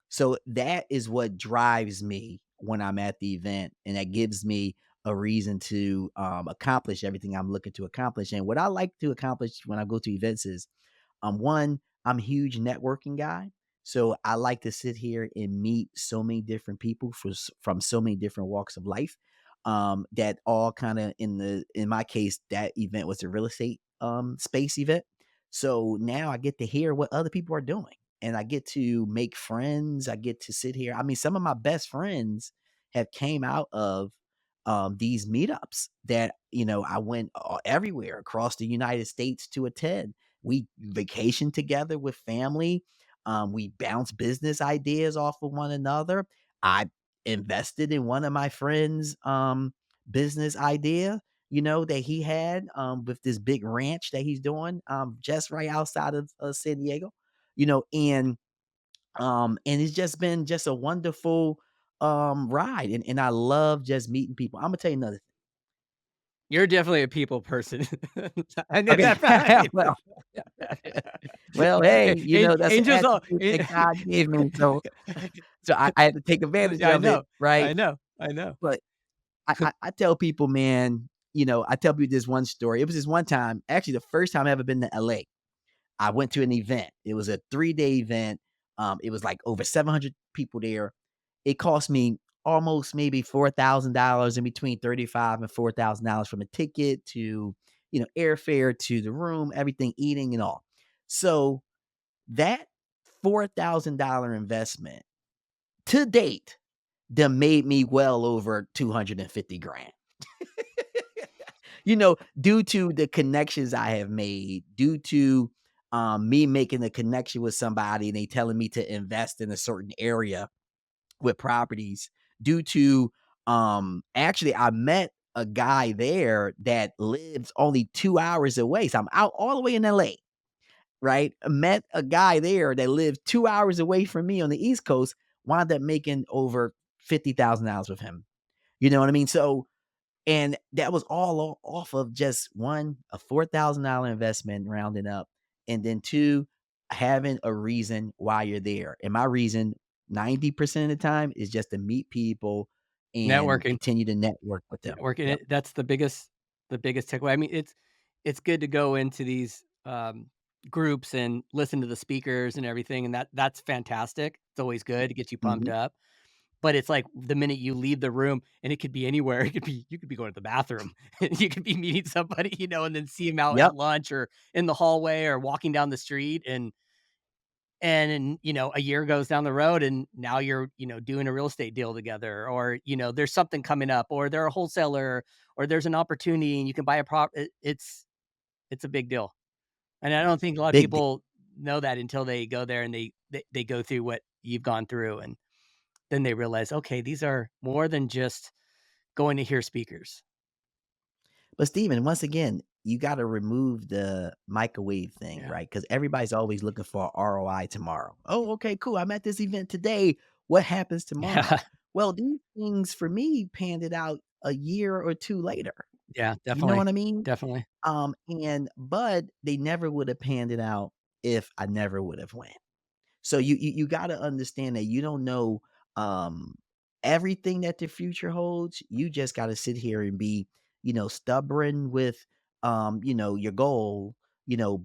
So that is what drives me when I'm at the event, and that gives me a reason to accomplish everything I'm looking to accomplish. And what I like to accomplish when I go to events is one, I'm a huge networking guy. So I like to sit here and meet so many different people from so many different walks of life. That all kind of in my case, that event was a real estate space event. So now I get to hear what other people are doing and I get to make friends. I get to sit here. I mean, some of my best friends have came out of these meetups that I went everywhere across the United States to attend. We vacation together with family. We bounce business ideas off of one another. I invested in one of my friends' business idea, that he had with this big ranch that he's doing just right outside of San Diego, and it's just been just a wonderful ride. And I love just meeting people. I'm gonna tell you another You're definitely a people person. I know thing. that about Okay. you. Well, hey, that's an Angels all attribute that God gave me. So I had to take advantage yeah, I of it, know. right? I know. I know. But I tell people, man, I tell people this one story. It was this one time, actually the first time I ever been to LA. I went to an event. It was a 3-day event. It was like over 700 people there. It cost me almost maybe $4,000, in between 35 and $4,000, from a ticket to, airfare to the room, everything, eating and all. So that $4,000 investment to date done made me well over 250 grand. Due to the connections I have made, due to me making a connection with somebody and they telling me to invest in a certain area with properties, due to actually I met a guy there that lives only 2 hours away. So I'm out all the way in LA, right? Met a guy there that lived 2 hours away from me on the East Coast, wound up making over $50,000 with him. You know what I mean? So and that was all off of just one, a $4,000 investment rounding up, and then two, having a reason why you're there. And my reason 90% of the time is just to meet people and Networking. continue to network with them. Networking Yep. it that's the biggest takeaway. I mean, it's good to go into these, groups and listen to the speakers and everything, and that's fantastic. It's always good. It gets you pumped Mhm. up. But it's like the minute you leave the room, and it could be anywhere, you could be going to the bathroom, you could be meeting somebody, and then see 'em out at Yep. lunch or in the hallway or walking down the street, and a year goes down the road, and now you're, doing a real estate deal together, or, there's something coming up, or they're a wholesaler, or there's an opportunity and you can buy a it's a big deal. And I don't think a lot of Big deal. people know that until they go there and they go through what you've gone through, and then they realize, "Okay, these are more than just going to hear speakers." But Steven, once again, you got to remove the microwave thing, Yeah. right? Because everybody's always looking for ROI tomorrow. Oh, okay, cool. I'm at this event today. What happens tomorrow? Yeah. Well, these things for me panned it out a year or two later. Yeah, You know definitely. what I mean? Definitely. And but they never would have panned it out if I never would have went. So you gotta understand that you don't know, um, everything that the future holds. You just gotta sit here and be, stubborn with, your goal,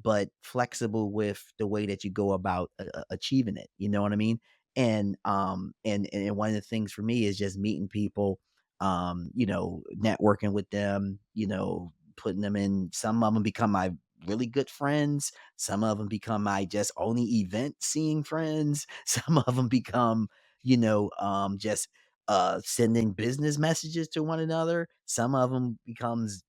but flexible with the way that you go about achieving it. You know what I mean? And one of the things for me is just meeting people, networking with them, putting them in. Some of them become my really good friends. Some of them become my just only event seeing friends. Some of them become, just sending business messages to one another. Some of them becomes,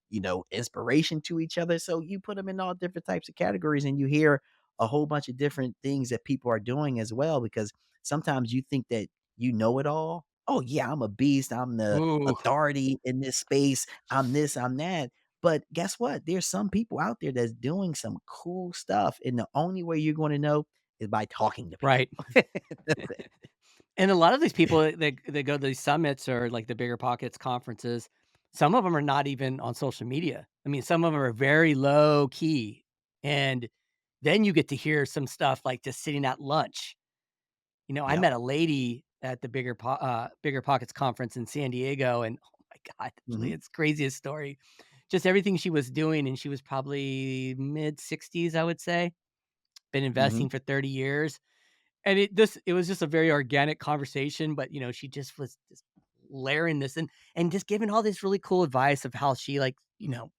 inspiration to each other. So you put them in all different types of categories and you hear a whole bunch of different things that people are doing as well, because sometimes you think that you know it all. Oh yeah, I'm a beast. I'm the Ooh, authority in this space. I'm this, I'm that. But guess what? There's some people out there that's doing some cool stuff. And the only way you're going to know is by talking to people. right. That's it. And a lot of these people that go to these summits or like the Bigger Pockets conferences, some of them are not even on social media. I mean, some of them are very low key. And then you get to hear some stuff like just sitting at lunch. You know, I Yep. met a lady at the Bigger Pockets conference in San Diego, and oh my god, actually, Hmm. it's craziest story. Just everything she was doing, and she was probably mid-60s, I would say, been Hmm. investing for 30 years. And it was just a very organic conversation, but, you know, she just was just layering this and just giving all this really cool advice of how she, like, you know,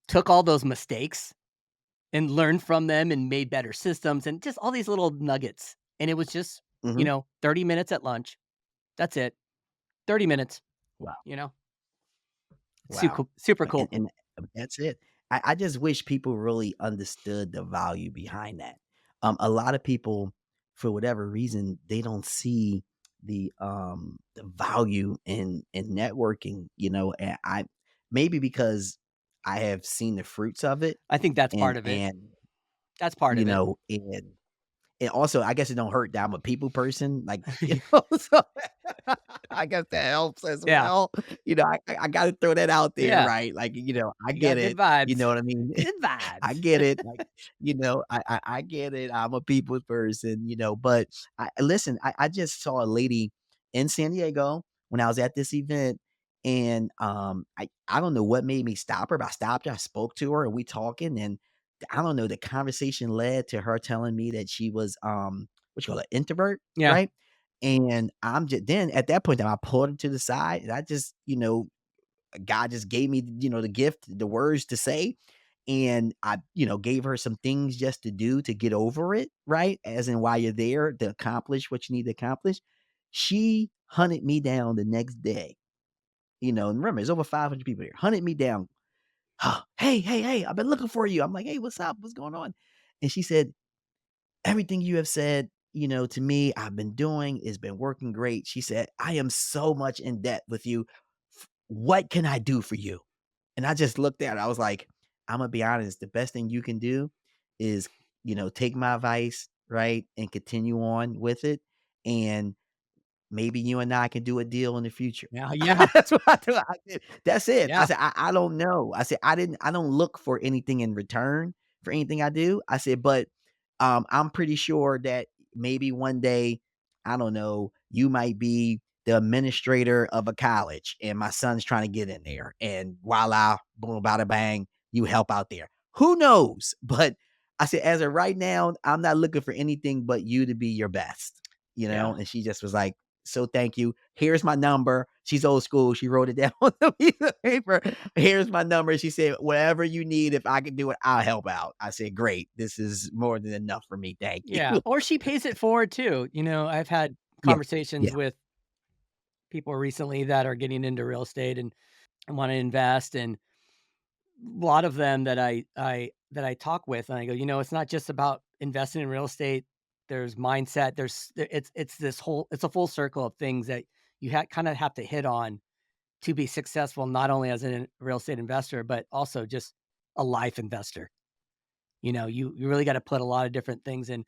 took all those mistakes and learned from them and made better systems and just all these little nuggets. And it was just, you Hmm. know, 30 minutes at lunch. That's it. 30 minutes, Wow. you know? Wow. Super cool. And that's it. I just wish people really understood the value behind that. A lot of people, for whatever reason, they don't see the value in networking, and I maybe because I have seen the fruits of it I think that's and part of it. and That's part you of it. know, and also, I guess it don't hurt that I'm a people person, like, so I guess that helps as Yeah. well. I gotta throw that out there, Yeah. right? Like, I You get got good it, you vibes. know what I mean? Good I vibes. get it, like, I get it, I'm a people's person, but listen, I just saw a lady in San Diego when I was at this event, and, I don't know what made me stop her, but I stopped her, I spoke to her, and we talking, and I don't know, the conversation led to her telling me that she was, what you call it, introvert, Yeah. right? And I'm just then at that point, I pulled her to the side and I just, God just gave me, the gift, the words to say. And I, gave her some things just to do to get over it, right? As in while you're there to accomplish what you need to accomplish. She hunted me down the next day, and remember, there's over 500 people here, hunted me down. Hey, hey, hey, I've been looking for you. I'm like, hey, what's up? What's going on? And she said, everything you have said, to me, I've been doing, it's been working great. She said, I am so much in debt with you. What can I do for you? And I just looked at her. I was like, I'm gonna be honest, the best thing you can do is, take my advice, right? And continue on with it. And maybe you and I can do a deal in the future. Yeah, yeah, That's what I do. I did. That's it. I yeah, said, I don't know. I said, I don't look for anything in return for anything I do. I said, but I'm pretty sure that maybe one day, I don't know, you might be the administrator of a college and my son's trying to get in there. And voila, boom, bada bang, you help out there. Who knows? But I said, as of right now, I'm not looking for anything but you to be your best, yeah, and she just was like, so thank you. Here's my number. She's old school. She wrote it down on a piece of paper. Here's my number. She said, whatever you need, if I can do it, I'll help out. I said, great. This is more than enough for me. Thank yeah, you. or she pays it forward too. You know, I've had Yeah. conversations Yeah. with people recently that are getting into real estate and wanna invest, and a lot of them that I talk with, and I go, "You know, it's not just about investing in real estate. There's mindset, it's this whole it's a full circle of things that you kinda have to hit on to be successful, not only as a real estate investor, but also just a life investor." You know, you really gotta put a lot of different things in,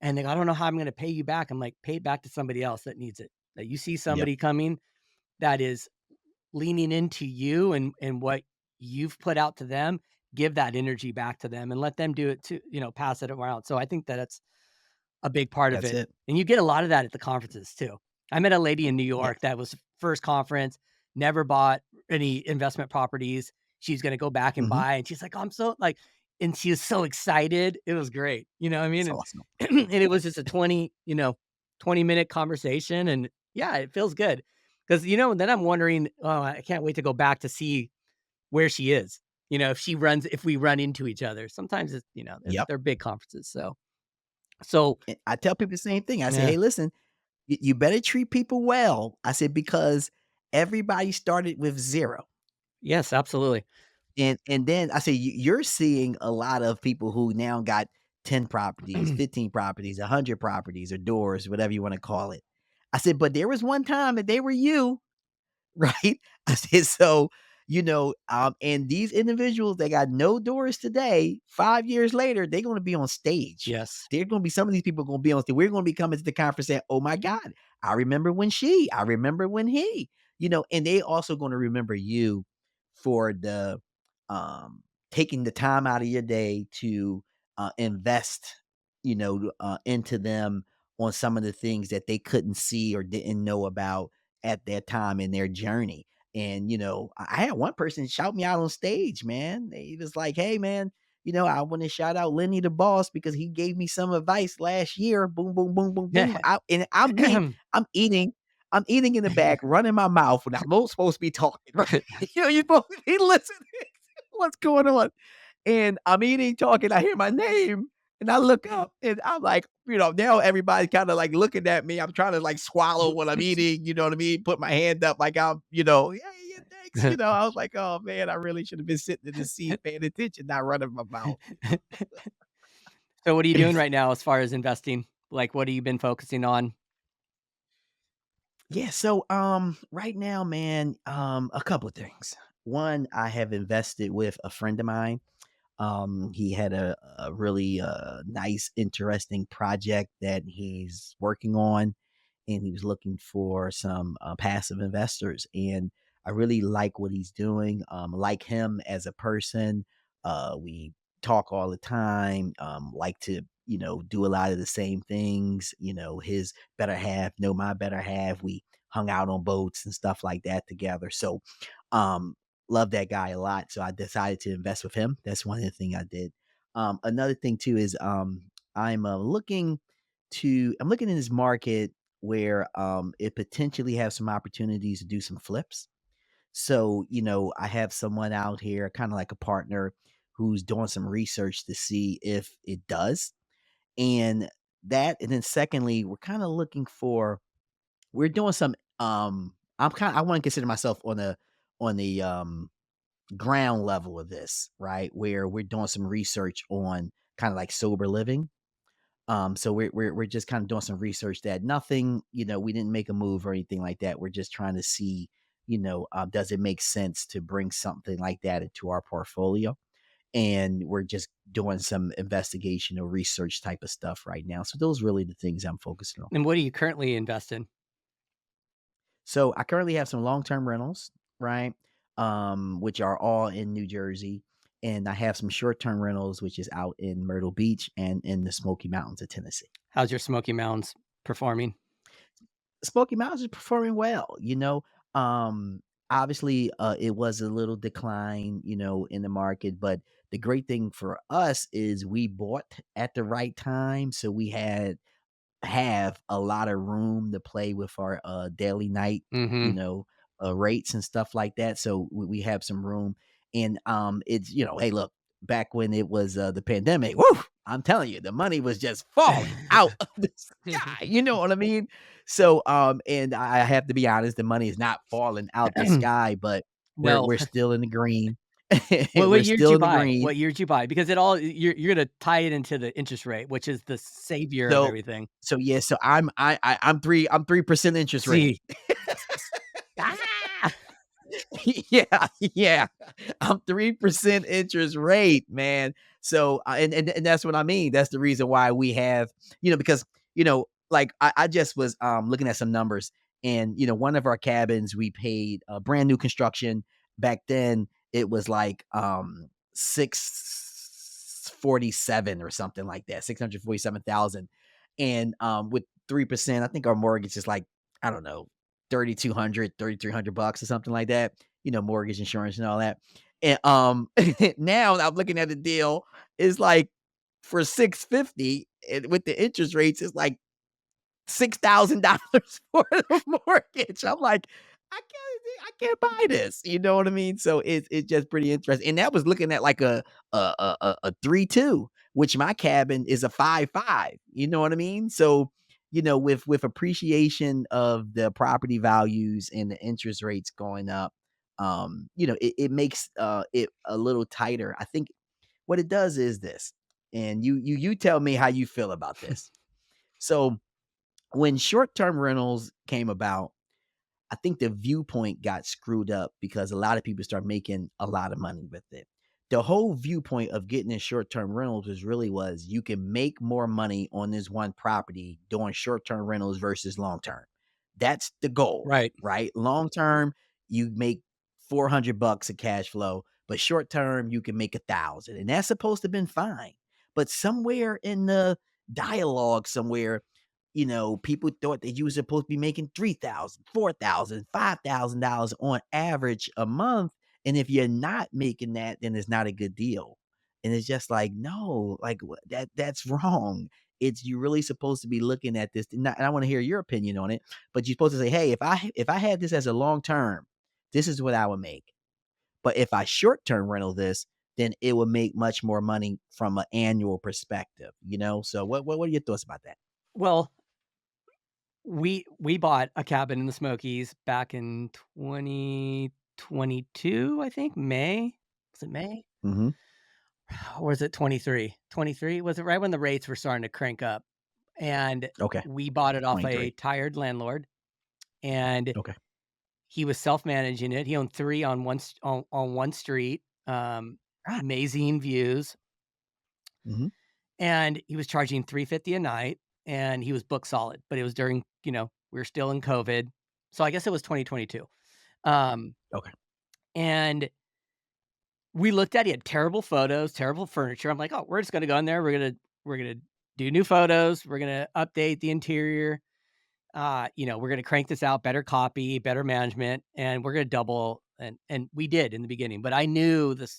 and they go, "I don't know how I'm gonna pay you back." I'm like, "Pay it back to somebody else that needs it." That you see Yep. somebody coming that is leaning into you and what you've put out to them, give that energy back to them and let them do it too, you know, pass it around. So I think that it's a big part of That's it, it. and you get a lot of that at the conferences too. I met a lady in New Yeah. York that was first conference, never bought any investment properties. She's gonna go back and Hmm. buy, and she's like, "I'm so like," and she was so excited. It was great, you know what I mean? It's And awesome. and it was just a 20-minute conversation, and yeah, it feels good because then I'm wondering, oh, I can't wait to go back to see where she is. You know, if we run into each other. Sometimes it's Yep. they're big conferences, so And I tell people the same thing. I say, yeah. hey, listen, you better treat people well. I said, because everybody started with zero. Yes, absolutely. And then I say you're seeing a lot of people who now got 10 properties, 15 properties, 100 properties or doors, whatever you wanna call it. I said, "But there was one time that they were you." Right? I said, so, and these individuals, they got no doors today. 5 years later, they're gonna be on stage. Yes. They're gonna be some of these people gonna be on stage. We're gonna be coming to the conference saying, "Oh my God, I remember when he," and they also gonna remember you for the taking the time out of your day to invest, into them on some of the things that they couldn't see or didn't know about at that time in their journey. And, I had one person shout me out on stage, man. He was like, "Hey, man, I want to shout out Lenny the Boss because he gave me some advice last year." Boom, boom, boom, boom, boom. And I'm eating, I'm eating in the back, running my mouth when I'm not supposed to be talking. Right? You're supposed to be listening. What's going on? And I'm eating, talking. I hear my name, and I look up, and I'm like, now everybody's kind of like looking at me. I'm trying to like swallow what I'm eating. You know what I mean? Put my hand up like I'm, yeah, yeah, thanks. I was like, oh man, I really should have been sitting in the seat, paying attention, not running my mouth. So what are you doing right now as far as investing? Like, what have you been focusing on? Yeah, so right now, man, a couple of things. One, I have invested with a friend of mine. He had a really nice, interesting project that he's working on, and he was looking for some passive investors. And I really like what he's doing. Like him as a person. We talk all the time. Like to do a lot of the same things. His better half know my better half. We hung out on boats and stuff like that together. So, um, love that guy a lot. So I decided to invest with him. That's one of the things I did. Another thing too is I'm looking in this market where it potentially has some opportunities to do some flips. So, I have someone out here, kind of like a partner, who's doing some research to see if it does. And and then secondly, we're doing some I want to consider myself on the ground level of this, right? Where we're doing some research on kind of like sober living. So we're just kind of doing some research that nothing, we didn't make a move or anything like that. We're just trying to see, does it make sense to bring something like that into our portfolio? And we're just doing some investigation or research type of stuff right now. So those really the things I'm focusing on. And what do you currently invest in? So I currently have some long-term rentals, right? Which are all in New Jersey. And I have some short-term rentals, which is out in Myrtle Beach and in the Smoky Mountains of Tennessee. How's your Smoky Mountains performing? Smoky Mountains is performing well. Um, Obviously, it was a little decline, in the market, but the great thing for us is we bought at the right time. So we have a lot of room to play with our daily night, you Mhm. know, rates and stuff like that. So we have some room. And it's hey, look, back when it was the pandemic, woo, I'm telling you, the money was just falling out of the sky. You know what I mean? So and I have to be honest, the money is not falling out the sky, but we're Well, we're still in the green. what We're year did still you in the buy? green. What year did you buy? Because it all you're gonna tie it into the interest rate, which is the savior of So everything. so yeah, so I'm 3% interest rate. See. Ah! Yeah, yeah. I'm 3% interest rate, man. So, and that's what I mean. That's the reason why we have, because, like I just was looking at some numbers, and one of our cabins we paid brand new construction. Back then it was like 647 or something like that, 647,000. And with 3%, I think our mortgage is like, I don't know, 3,200, 3,300 bucks or something like that, mortgage insurance and all that. And now I'm looking at the deal is like for 650, and with the interest rates, it's like $6,000 for the mortgage. I'm like, I can't buy this. You know what I mean? So it's just pretty interesting. And that was looking at like a 3-2, which my cabin is a 5-5. You know what I mean? So, with appreciation of the property values and the interest rates going up, it makes it a little tighter. I think what it does is this. and you tell me how you feel about this. So when short-term rentals came about, I think the viewpoint got screwed up because a lot of people start making a lot of money with it. The whole viewpoint of getting in short-term rentals was you can make more money on this one property doing short-term rentals versus long-term. That's the goal, Right. right? Long-term, you make 400 bucks of cash flow, but short-term you can make 1,000, and that's supposed to have been fine. But somewhere in the dialogue somewhere, people thought that you were supposed to be making 3,000, 4,000, $5,000 on average a month. And if you're not making that, then it's not a good deal. And it's just like, no, like that's wrong. It's you really supposed to be looking at this. And I want to hear your opinion on it, but you're supposed to say, hey, if I had this as a long term, this is what I would make. But if I short term rental this, then it would make much more money from an annual perspective. So what are your thoughts about that? Well, we bought a cabin in the Smokies back in 2022, I think, May. Was it May? Hmm. Or was it 23? 23? Was it right when the rates were starting to crank up? And Okay. we bought it off a 23. tired landlord, and Okay. he was self-managing it. He owned 3 on one street, Ah, amazing views, mhm, and he was charging $350 a night, and he was book solid, but it was during, we were still in COVID. So I guess it was 2022. Um, okay. and we looked at it, he had terrible photos, terrible furniture. I'm like, "Oh, we're just gonna go in there. We're gonna do new photos. We're gonna update the interior. We're gonna crank this out, better copy, better management, and we're gonna double." And we did in the beginning, but I knew the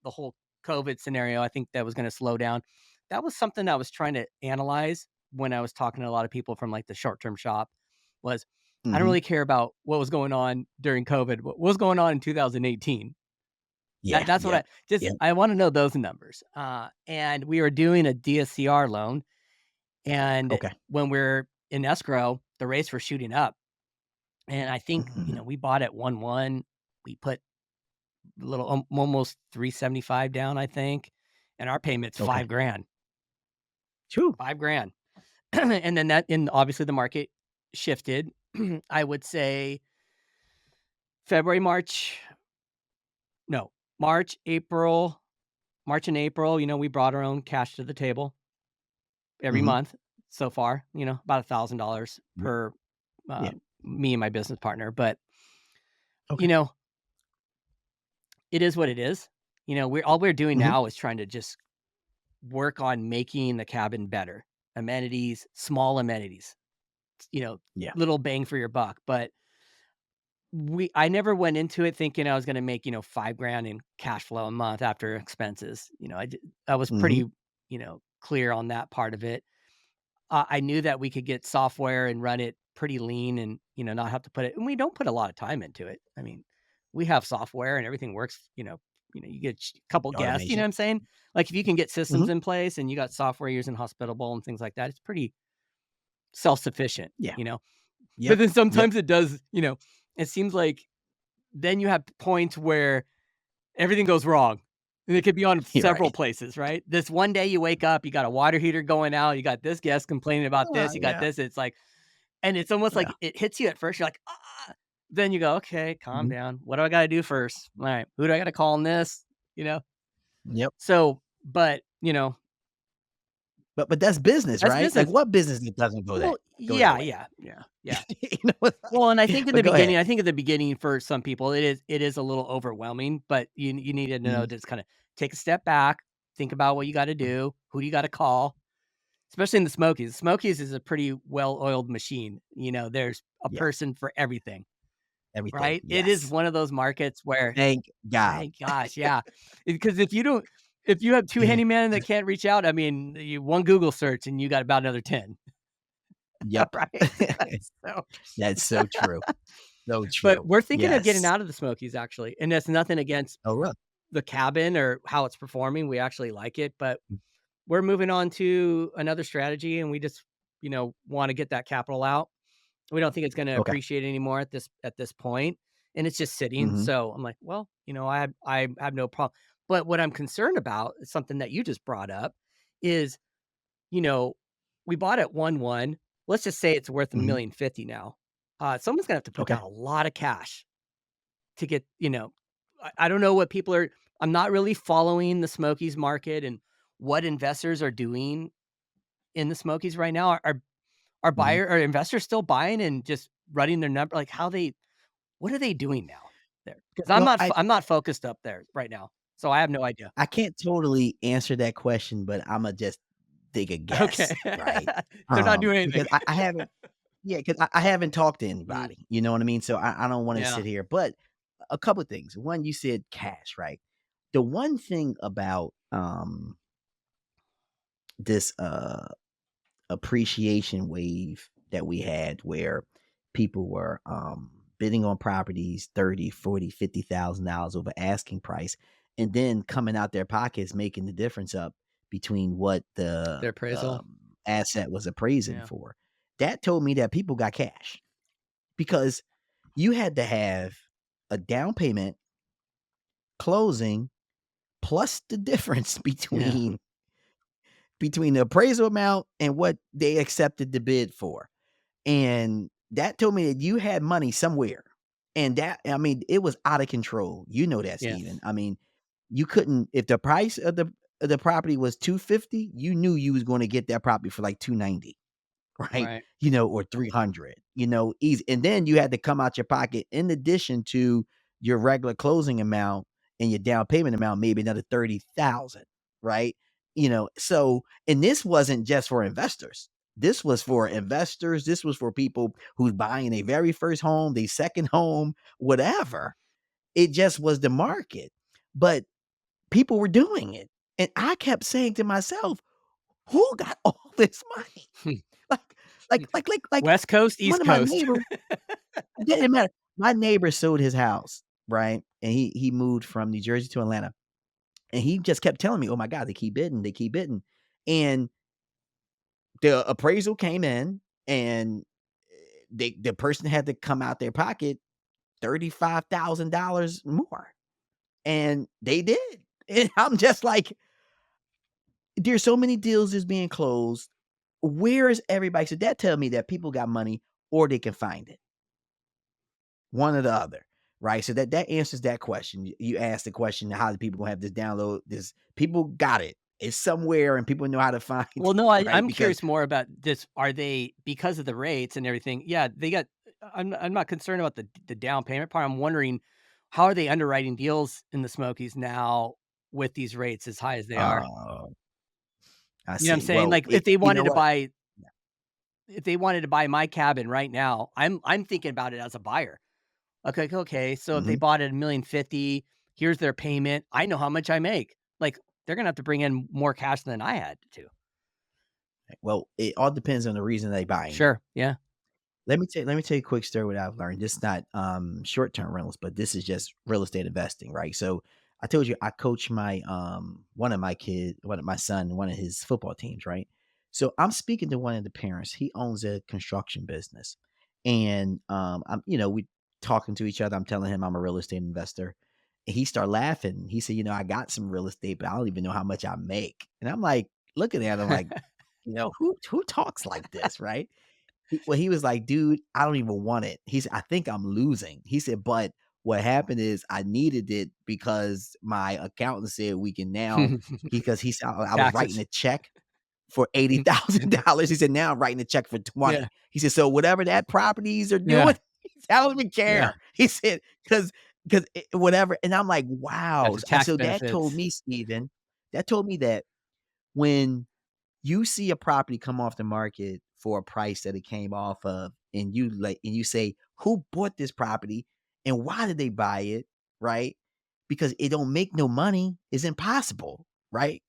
whole COVID scenario, I think that was gonna slow down. That was something I was trying to analyze when I was talking to a lot of people from, like, the short-term shop, was I don't Mhm. really care about what was going on during COVID. What was going on in 2018? Yeah, That's what yep, yep, I wanna know those numbers. And we were doing a DSCR loan, and okay. when we're in escrow, the rates were shooting up. And I think, Mhm, we bought at 1.1. We put a little almost 375 down, I think, and our payment's okay. 5 grand. True. 5 grand. And then that, and obviously the market shifted. I would say February, March, no, March and April, we brought our own cash to the table every Mhm. month so far, about $1,000 Yeah, per, yeah, me and my business partner. But, you okay. know, it is what it is. We're doing Mhm. now is trying to just work on making the cabin better. Amenities, small amenities, you know, Yeah. little bang for your buck. But I never went into it thinking I was going to make, 5 grand in cash flow a month after expenses. I was Mhm. pretty, clear on that part of it. I knew that we could get software and run it pretty lean and, not have to put it, and we don't put a lot of time into it. I mean, we have software and everything works, you get a couple guests, you know Automation. what I'm saying? Like if you can get systems Mhm. in place and you got software using Hospitable and things like that, it's pretty self-sufficient, Yeah. But Yep, then yep. sometimes it does, it seems like then you have points where everything goes wrong. And it could be on You're several right. places, right? This one day you wake up, you got a water heater going out, you got this guest complaining about this, you got Yeah, this. It's like, and it's almost yeah. like it hits you at first. You're like, ah. Then you go, okay, calm Mhm. down. What do I got to do first? All right, who do I got to call on this? You know. Yep. So, but But that's business, that's right? Like, business. what business that doesn't Well, go that yeah, way? yeah, yeah, yeah. It's Well, and like but go ahead. I think in the beginning for some people it is a little overwhelming, but you need to know Mhm. to just kind of take a step back, think about what you got to do, who do you got to call, especially in the Smokies. Smokies is a pretty well-oiled machine. There's a Yeah, person for everything, everything. right? It is Yes. one of those markets where, Thank God. thank gosh, yeah, because if you have 2 handyman that can't reach out, I mean, you one Google search and you got about another 10, Yep. right? So, That's so true. So but true. we're thinking of getting Yes. out of the Smokies actually, and that's nothing against Oh, really? the cabin or how it's performing. We actually like it, but we're moving on to another strategy, and we just, want to get that capital out. We don't think it's going to Okay. appreciate anymore at this point, and it's just sitting. Mhm. So I'm like, well, I have no problem. But what I'm concerned about is something that you just brought up is, you know, we bought at 1.1. Let's just say it's worth Mhm. 1,050,000 now. Someone's gonna have to put Okay. down a lot of cash to get, I don't know what people are. I'm not really following the Smokies market and what investors are doing in the Smokies right now. Mhm. Are investors still buying and just running their number? Like what are they doing now there? Because Well, I I'm not focused up there right now, so I have no idea. I can't totally answer that question, but Imma just take a Okay. guess, right? They're not doing anything. Because I haven't yeah, 'cause I haven't talked to Mm, anybody, you know what I mean? So I don't wanna yeah, sit here, but a couple of things. One, you said cash, right? The one thing about, this, appreciation wave that we had where people were bidding on properties 30, 40, $50,000 over asking price and then coming out their pockets making the difference up between what the their appraisal. asset was appraising Yeah. for. That told me that people got cash because you had to have a down payment, closing, plus the difference Yeah. between the appraisal amount and what they accepted the bid for. And that told me that you had money somewhere. And that I mean, it was out of control. You know that, Steven. Yes. I mean, you couldn't if the price of the property was 250, you knew you was gonna get that property for like 290. Right? Right. Or 300, easy. And then you had to come out your pocket in addition to your regular closing amount and your down payment amount, maybe another 30,000, right? So and this wasn't just for investors. This was for investors. This was for people who's buying their very first home, their second home, whatever. It just was the market. But people were doing it. And I kept saying to myself, who got all this money? Like like West Coast, one East of my Coast. neighbors it didn't matter. My neighbor sold his house, right? And he moved from New Jersey to Atlanta. And he just kept telling me, "Oh my god, they keep bidding, they keep bidding." And the appraisal came in and the person had to come out their pocket $35,000 more. And they did. And I'm just like, there's so many deals that's being closed. Where is everybody? So that tell me that people got money or they can find it. One or the other, right? So that answers that question. You asked the question, how do people gonna have this download? This people got it. It's somewhere and people know how to find Well, it, no, right? I'm Because curious more about this. Are they, because of the rates and everything? Yeah, they got. I'm not concerned about the down payment part. I'm wondering how are they underwriting deals in the Smokies now with these rates as high as they are? uh I You know what I'm see. saying? Well, Like if they you know wanted to what? buy my cabin right now, I'm thinking about it as a buyer. Okay. So if they Mhm. bought it 1,050,000, here's their payment. I know how much I make. Like they're gonna have to bring in more cash than I had to. Well, it all depends on the reason they buying it. Sure. Yeah. Let me tell you a quick story what I've learned. This is not short-term rentals, but this is just real estate investing, right? So I told you I coach my one of my son, one of his football teams, right? So I'm speaking to one of the parents. He owns a construction business. And I'm we talking to each other. I'm telling him I'm a real estate investor. And he started laughing. He said, I got some real estate, but I don't even know how much I make. And I'm like looking at him like, who talks like this, right? He was like, "Dude, I don't even want it." He said, "I think I'm losing." He said, "But what happened is I needed it because my accountant said we can now." Because he said, I was writing Taxes. a check for $80,000. He said, "Now I'm writing a check for Yeah. 20." He said, "So whatever that properties are doing," Yeah. he said, "I don't even Yeah. care." He said, "'Cause whatever." And I'm like, Got "Wow." the And tax so that told benefits. me, Steven, that told me that when you see a property come off the market for a price that it came off of, and you say, "Who bought this property and why did they buy it?" Right? Because it don't make no money. It's impossible, right?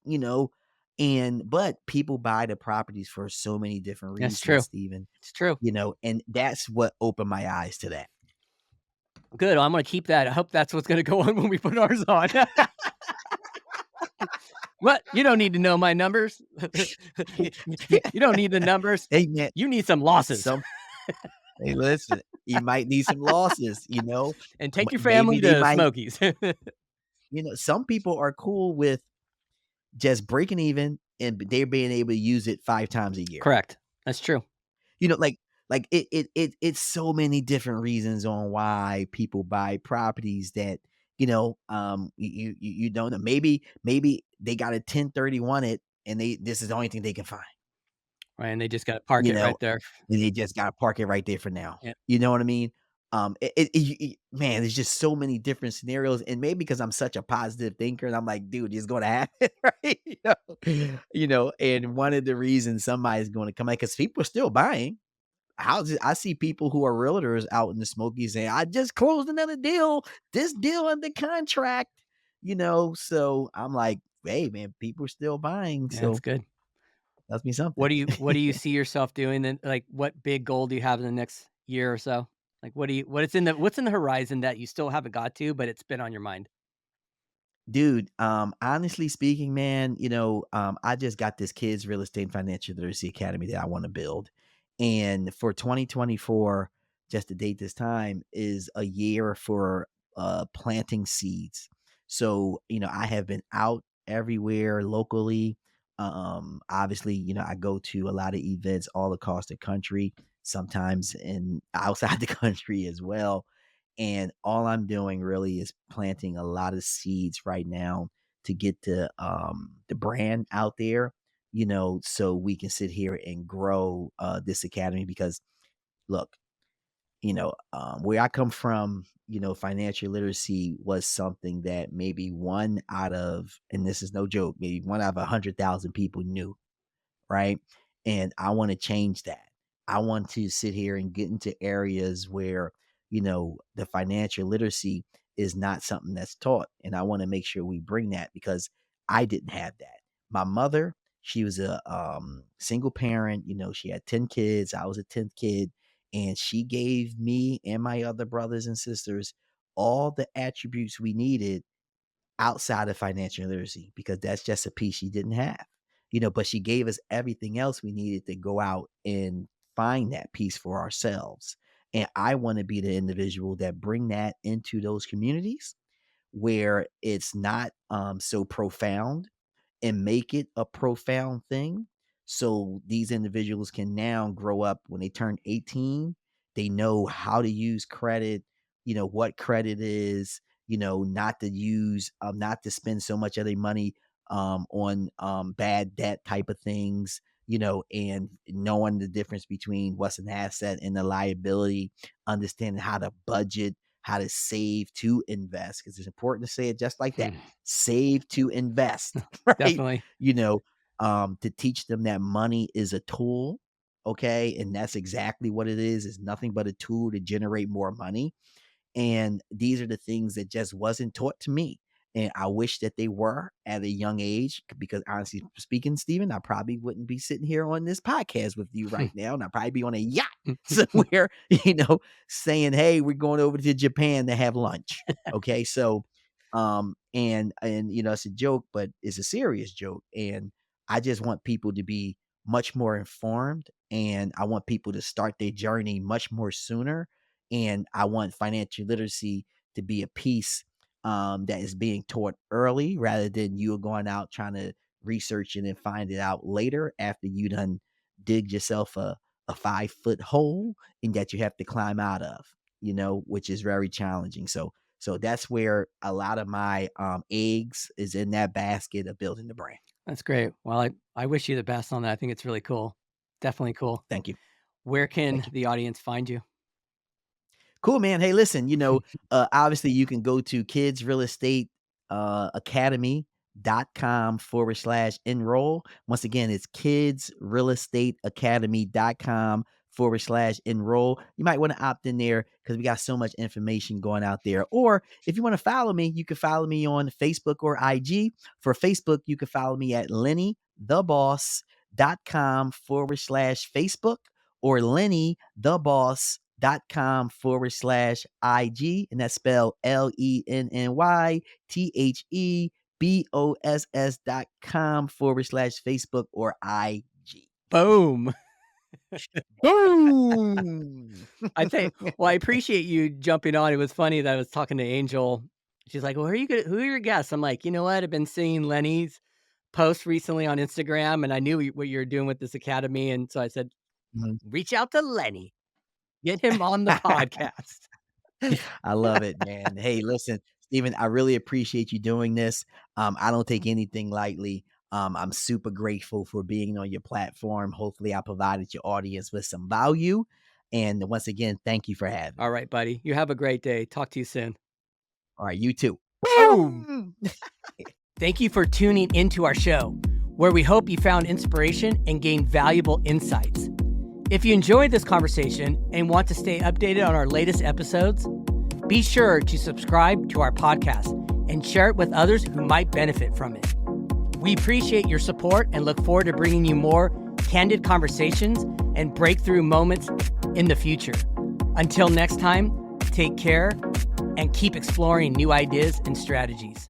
But people buy the properties for so many different That's reasons, true. Steven, It's true. and that's what opened my eyes to that. Good. I'm gonna keep that. I hope that's what's gonna go on when we put ours on. What? You don't need to know my numbers. You don't need the numbers. Hey, man, You need some losses. some hey, listen, you might need some losses, And take your maybe family they to might Smokies. some people are cool with just breaking even and they're being able to use it 5 times a year. Correct. That's true. You know, like it's so many different reasons on why people buy properties that, you don't know. Maybe they got a 1031 it and this is the only thing they can find, Right, and they just gotta park you it know, right there. and they just gotta park it right there for now. Yeah, You know what I mean? Man, there's just so many different scenarios, and maybe because I'm such a positive thinker, and I'm like, dude, it's gonna happen, right? And one of the reasons somebody's going to come out because people are still buying houses. I see people who are realtors out in the Smokies saying, "I just closed another deal. This deal under contract." So I'm like, "Hey, man, people are still buying." yeah, that's So good. that's me something. What do you see yourself doing then? Like, what big goal do you have in the next year or so? Like, what's in the horizon that you still haven't got to, but it's been on your mind? Dude, honestly speaking, man, I just got this kids real estate and financial literacy academy that I want to build. And for 2024, just to date this time, is a year for planting seeds. So, I have been out everywhere locally. Obviously, I go to a lot of events all across the country, sometimes in outside the country as well, and all I'm doing really is planting a lot of seeds right now to get the brand out there, so we can sit here and grow this academy. Because look, where I come from, financial literacy was something that maybe one out of, and this is no joke, maybe one out of 100,000 people knew, right? And I want to change that. I want to sit here and get into areas where, the financial literacy is not something that's taught. And I want to make sure we bring that because I didn't have that. My mother, she was a single parent, she had 10 kids. I was a 10th kid. And she gave me and my other brothers and sisters all the attributes we needed outside of financial literacy because that's just a piece she didn't have. But she gave us everything else we needed to go out and find that piece for ourselves. And I want to be the individual that bring that into those communities where it's not so profound and make it a profound thing. So these individuals can now grow up when they turn 18. They know how to use credit, what credit is, not to use, not to spend so much of their money on bad debt type of things, and knowing the difference between what's an asset and a liability, understanding how to budget, how to save to invest, because it's important to say it just like that, Hmm, save to invest, right? definitely. To teach them that money is a tool, okay? And that's exactly what it is. It's nothing but a tool to generate more money. And these are the things that just wasn't taught to me. And I wish that they were at a young age because honestly speaking, Stephen, I probably wouldn't be sitting here on this podcast with you right now. And I'd probably be on a yacht somewhere, saying, "Hey, we're going over to Japan to have lunch." Okay. So and it's a joke, but it's a serious joke. And I just want people to be much more informed, and I want people to start their journey much more sooner, and I want financial literacy to be a piece that is being taught early rather than you going out trying to research it and find it out later after you done dig yourself a 5-foot hole and that you have to climb out of, which is very challenging. So that's where a lot of my eggs is in that basket of building the brand. That's great. Well, I wish you the best on that. I think it's really cool. Definitely cool. Thank you. Where Thank can you. the audience find you? Cool, man. Hey, listen, obviously you can go to Kids Real Estate Academy.com/enroll. Once again, it's kidsrealestateacademy.com/enroll. You might want to opt in there because we got so much information going out there. Or if you want to follow me, you can follow me on Facebook or IG. For Facebook, you can follow me at LennyTheBoss.com/Facebook or LennyTheBoss.com/IG. And that's spelled LennyTheBoss.com/Facebook or IG. Boom. Boom. I think well, I appreciate you jumping on. It was funny that I was talking to Angel. She's like, "Well, who are your guests?" I'm like, "You know what? I've been seeing Lenny's. post recently on Instagram, and I knew what you were doing with this academy, and so I said, Mhm. reach out to Lenny, get him on the podcast. I love it, man. Hey, listen, Steven, I really appreciate you doing this. I don't take anything lightly. I'm super grateful for being on your platform. Hopefully, I provided your audience with some value. And once again, thank you for having All me. right, buddy. You have a great day. Talk to you soon. All right, you too. Boom. Thank you for tuning into our show, where we hope you found inspiration and gained valuable insights. If you enjoyed this conversation and want to stay updated on our latest episodes, be sure to subscribe to our podcast and share it with others who might benefit from it. We appreciate your support and look forward to bringing you more candid conversations and breakthrough moments in the future. Until next time, take care and keep exploring new ideas and strategies.